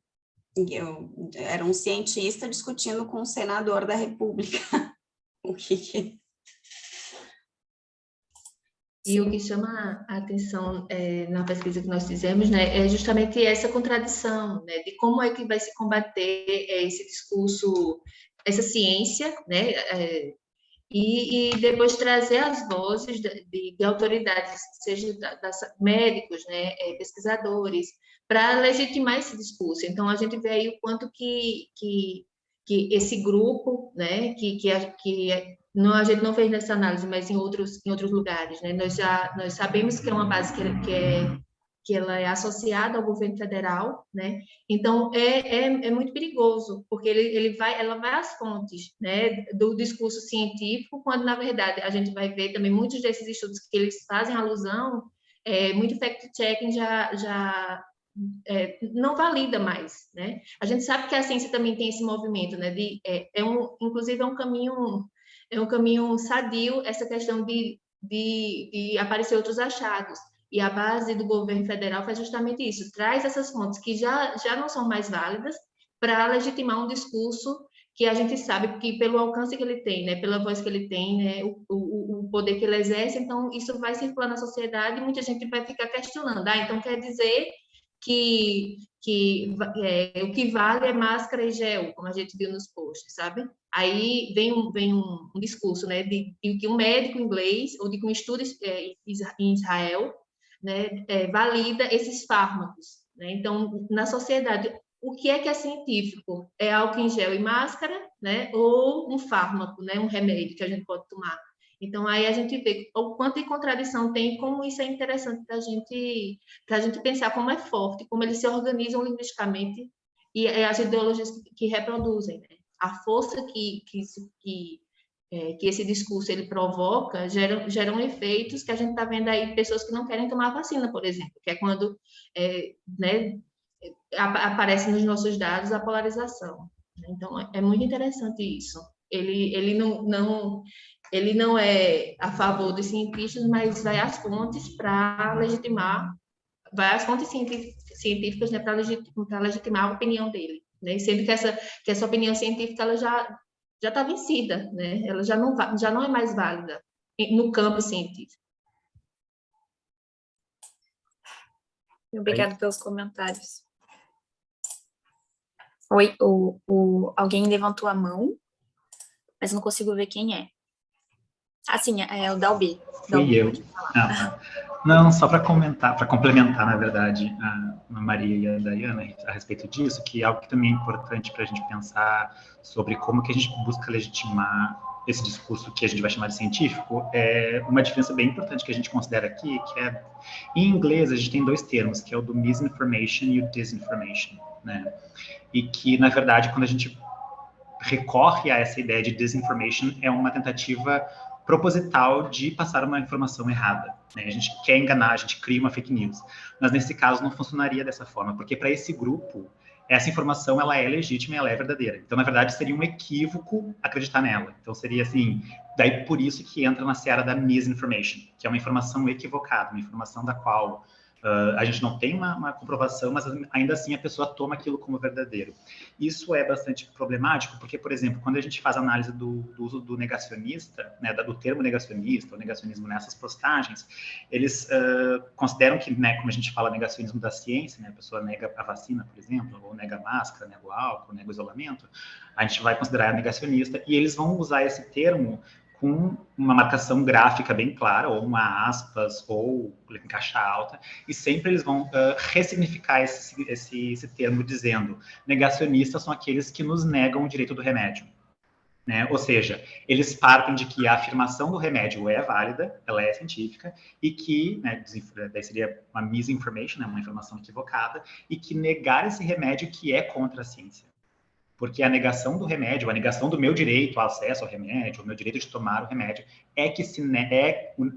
eu era um cientista discutindo com um senador da República o que... E o que chama a atenção na pesquisa que nós fizemos, né, é justamente essa contradição, né, de como é que vai se combater esse discurso, essa ciência, né, e depois trazer as vozes de autoridades, seja médicos, né, pesquisadores, para legitimar esse discurso. Então, a gente vê aí o quanto que esse grupo, né, não, a gente não fez nessa análise, mas em outros lugares, né, nós sabemos que é uma base que ela é associada ao governo federal, né? Então é muito perigoso, porque ela vai às fontes, né, do discurso científico, quando na verdade a gente vai ver também muitos desses estudos que eles fazem alusão, muito fact-checking já não valida mais, né? A gente sabe que a ciência também tem esse movimento, né? Inclusive é um caminho sadio essa questão de aparecer outros achados. E a base do governo federal faz justamente isso, traz essas fontes que já não são mais válidas para legitimar um discurso que a gente sabe que pelo alcance que ele tem, né, pela voz que ele tem, né, o poder que ele exerce, então isso vai circular na sociedade e muita gente vai ficar questionando. Então quer dizer que o que vale é máscara e gel, como a gente viu nos posts, sabe? Aí vem um discurso, né, de que um médico inglês, ou de que um estudo em Israel, né, valida esses fármacos, né? Então, na sociedade, o que é científico? É álcool em gel e máscara, né? Ou um fármaco, né? Um remédio que a gente pode tomar. Então, aí a gente vê o quanto de contradição tem, como isso é interessante para a gente pensar como é forte, como eles se organizam linguisticamente e as ideologias que reproduzem, né? A força que esse discurso ele provoca geram efeitos que a gente está vendo aí, pessoas que não querem tomar vacina, por exemplo, que é quando né, aparece nos nossos dados a polarização. Então, é muito interessante isso. Ele não é a favor dos cientistas, mas vai às fontes para legitimar, vai às fontes científicas, né, para legitimar a opinião dele, né? Sendo que essa opinião científica ela já está vencida, né? Ela já não é mais válida no campo científico. Obrigada pelos comentários. Oi, alguém levantou a mão, mas não consigo ver quem é. Sim, é o Dalbi. Fui eu. Não, só para complementar, na verdade, a Maria e a Dayana a respeito disso, que é algo que também é importante para a gente pensar sobre como que a gente busca legitimar esse discurso que a gente vai chamar de científico, é uma diferença bem importante que a gente considera aqui, que é, em inglês, a gente tem dois termos, que é o do misinformation e o disinformation, né? E que, na verdade, quando a gente recorre a essa ideia de disinformation, é uma tentativa proposital de passar uma informação errada, né? A gente quer enganar, a gente cria uma fake news. Mas, nesse caso, não funcionaria dessa forma, porque para esse grupo, essa informação ela é legítima e ela é verdadeira. Então, na verdade, seria um equívoco acreditar nela. Então, seria assim, daí por isso que entra na seara da misinformation, que é uma informação equivocada, uma informação da qual a gente não tem uma comprovação, mas ainda assim a pessoa toma aquilo como verdadeiro. Isso é bastante problemático, porque, por exemplo, quando a gente faz análise do uso do negacionista, né, do termo negacionista, ou negacionismo nessas postagens, eles consideram que, né, como a gente fala negacionismo da ciência, né, a pessoa nega a vacina, por exemplo, ou nega a máscara, nega o álcool, nega o isolamento, a gente vai considerar negacionista, e eles vão usar esse termo com uma marcação gráfica bem clara, ou uma aspas, ou em caixa alta, e sempre eles vão ressignificar esse termo dizendo negacionistas são aqueles que nos negam o direito do remédio. Né? Ou seja, eles partem de que a afirmação do remédio é válida, ela é científica, e que, né, daí seria uma misinformation, né, uma informação equivocada, e que negar esse remédio que é contra a ciência. Porque a negação do remédio, a negação do meu direito ao acesso ao remédio, o meu direito de tomar o remédio, é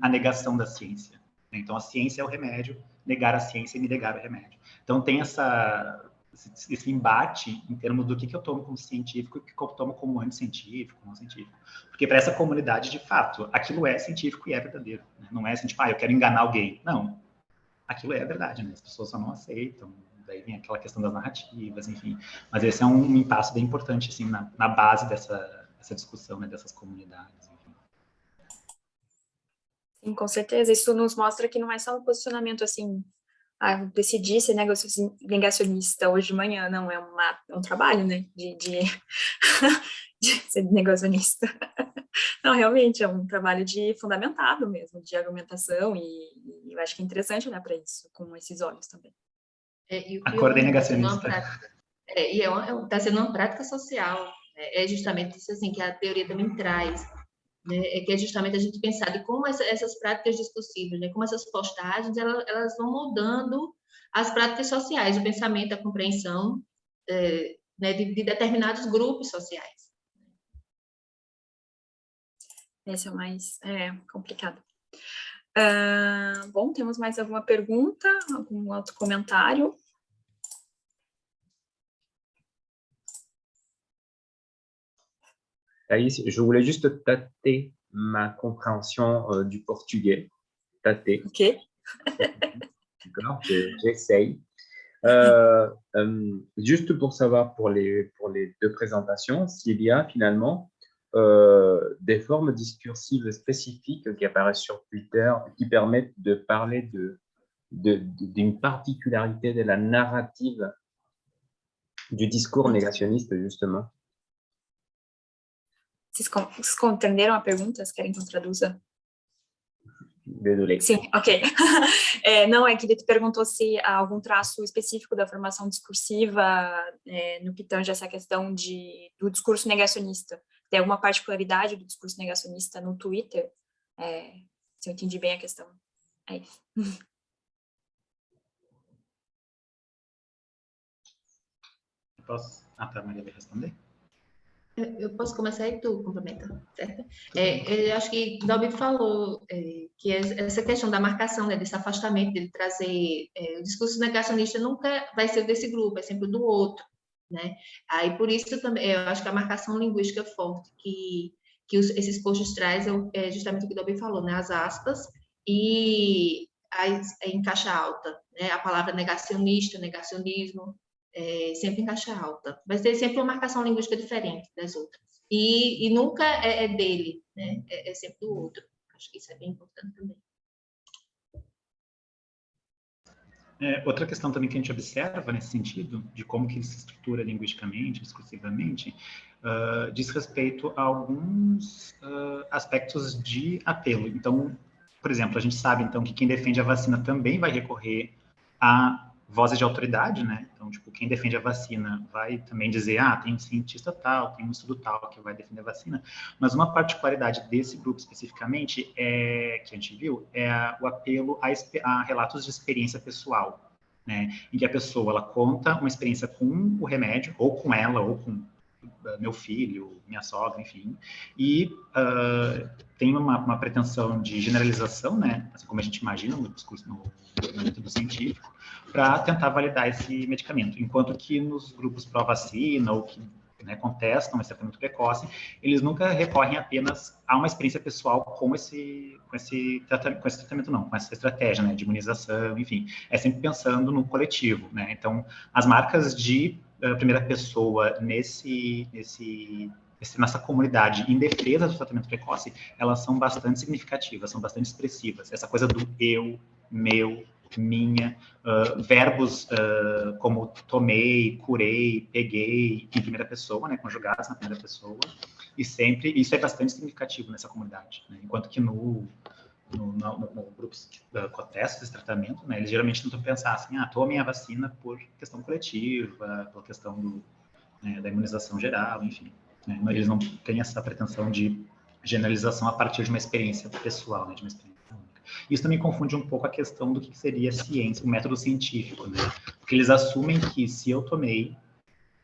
a negação da ciência. Então, a ciência é o remédio, negar a ciência e me negar o remédio. Então, tem esse embate em termos do que eu tomo como científico e o que eu tomo como anticientífico, não científico. Porque para essa comunidade, de fato, aquilo é científico e é verdadeiro. Né? Não é assim, tipo, eu quero enganar alguém. Não. Aquilo é a verdade, né? As pessoas só não aceitam. Daí vem aquela questão das narrativas, enfim. Mas esse é um impasse bem importante, assim, na base dessa discussão, né? Dessas comunidades, enfim. Sim, com certeza. Isso nos mostra que não é só um posicionamento, assim, eu decidi ser negacionista hoje de manhã. Não, é um trabalho, né? De ser negacionista. Não, realmente, é um trabalho fundamentado mesmo, de argumentação, e eu acho que é interessante olhar para isso com esses olhos também. Acordei negacionista. Está sendo uma prática social. É justamente isso assim, que a teoria também traz. Né? Que é justamente a gente pensar de como essas práticas discursivas, né? Como essas postagens, elas vão moldando as práticas sociais, o pensamento, a compreensão né? de determinados grupos sociais. Esse é o mais complicado. Bom, temos mais alguma pergunta? Algum outro comentário? Thaïs, je voulais juste tâter ma compréhension du portugais. Tâter. Ok. D'accord, j'essaye. Juste pour savoir, pour les deux présentations, s'il y a finalement des formes discursives spécifiques qui apparaissent sur Twitter qui permettent de parler d'une particularité de la narrative du discours négationniste, justement. Vocês entenderam a pergunta? Vocês querem que eu traduza? Désolé. Sim, ok. Não, é que ele te perguntou se há algum traço específico da formação discursiva no que tange essa questão do discurso negacionista. Tem alguma particularidade do discurso negacionista no Twitter? Se eu entendi bem a questão. É isso. Posso? Tá, Maria vai responder? Eu posso começar e tu complementa, certo? Eu acho que Dalby falou que essa questão da marcação, né, desse afastamento, dele trazer o discurso negacionista nunca vai ser desse grupo, é sempre do outro, né? Aí por isso também eu acho que a marcação linguística forte que esses posts traz é justamente o que Dalby falou, né? As aspas e em caixa alta, né? A palavra negacionista, negacionismo. Sempre em caixa alta. Vai ter sempre uma marcação linguística diferente das outras. E nunca é dele, né? É sempre do outro. Acho que isso é bem importante também. Outra questão também que a gente observa nesse sentido, de como que ele se estrutura linguisticamente, discursivamente, diz respeito a alguns aspectos de apelo. Então, por exemplo, a gente sabe então que quem defende a vacina também vai recorrer a vozes de autoridade, né? Então, tipo, quem defende a vacina vai também dizer, tem um cientista tal, tem um estudo tal que vai defender a vacina, mas uma particularidade desse grupo especificamente que a gente viu o apelo a relatos de experiência pessoal, né? Em que a pessoa, ela conta uma experiência com o remédio, ou com ela, ou com meu filho, minha sogra, enfim, e tem uma pretensão de generalização, né? Assim como a gente imagina no discurso, no método científico, para tentar validar esse medicamento, enquanto que nos grupos pró-vacina ou que contestam esse tratamento precoce, eles nunca recorrem apenas a uma experiência pessoal com esse tratamento, não, com essa estratégia, né, de imunização, enfim, é sempre pensando no coletivo, né? Então, as marcas de primeira pessoa nessa comunidade em defesa do tratamento precoce, elas são bastante significativas, são bastante expressivas. Essa coisa do eu, meu, minha, verbos como tomei, curei, peguei, em primeira pessoa, né, conjugados na primeira pessoa, e sempre, isso é bastante significativo nessa comunidade, né, enquanto que no grupos contestam esse tratamento, né, eles geralmente tentam pensar assim, tomem a vacina por questão coletiva, pela questão da imunização geral, enfim, né, eles não têm essa pretensão de generalização a partir de uma experiência pessoal, né, de uma experiência única. Isso também confunde um pouco a questão do que seria ciência, o método científico, né, porque eles assumem que se eu tomei,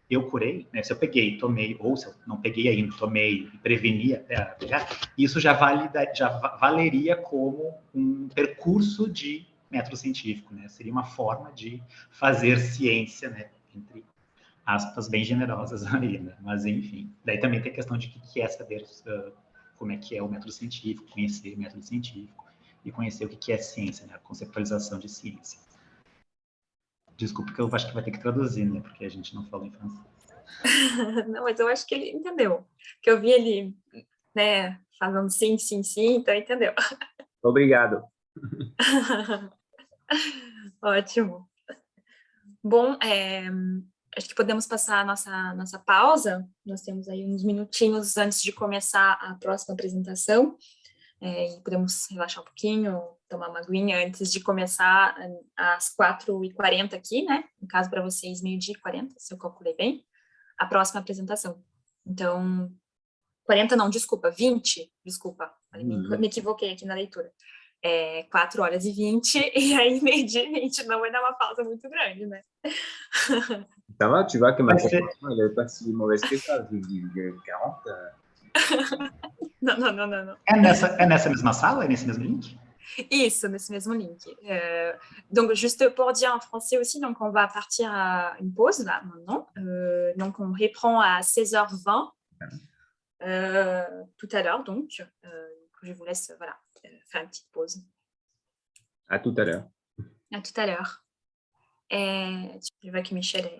eu curei, né? Se eu peguei, tomei, ou se eu não peguei ainda, tomei e preveni até pegar, isso já valeria como um percurso de método científico, né? Seria uma forma de fazer ciência, né? entre aspas bem generosas ali, né? Mas enfim, daí também tem a questão de que é saber como é que é o método científico, conhecer o método científico e conhecer o que é ciência, né? A conceptualização de ciência. Desculpa que eu acho que vai ter que traduzir, né? Porque a gente não fala em francês. Não, mas eu acho que ele entendeu. Que eu vi ele, né, falando sim, sim, sim, então entendeu. Obrigado. Ótimo. Bom, acho que podemos passar a nossa pausa. Nós temos aí uns minutinhos antes de começar a próxima apresentação. E podemos relaxar um pouquinho, tomar uma aguinha antes de começar às 4h40 aqui, né? No caso, para vocês, 12h40, se eu calculei bem, a próxima apresentação. Então, 40 não, desculpa, 20, desculpa, me equivoquei aqui na leitura. 4h20, e aí 12h20 não vai dar uma pausa muito grande, né? Ça va, tu vois que ma Vai ser- compréhension, elle n'est pas si mauvaise que ça. Je dis 40. Não. É nessa mesma sala? É nesse mesmo link? Isso, nesse mesmo link. Donc, juste pour dire en français aussi, donc on va partir à une pause là maintenant. Donc, on reprend à 16h20 tout à l'heure. Donc, je vous laisse voilà, faire une petite pause. À tout à l'heure. À tout à l'heure. Je vois que Michel est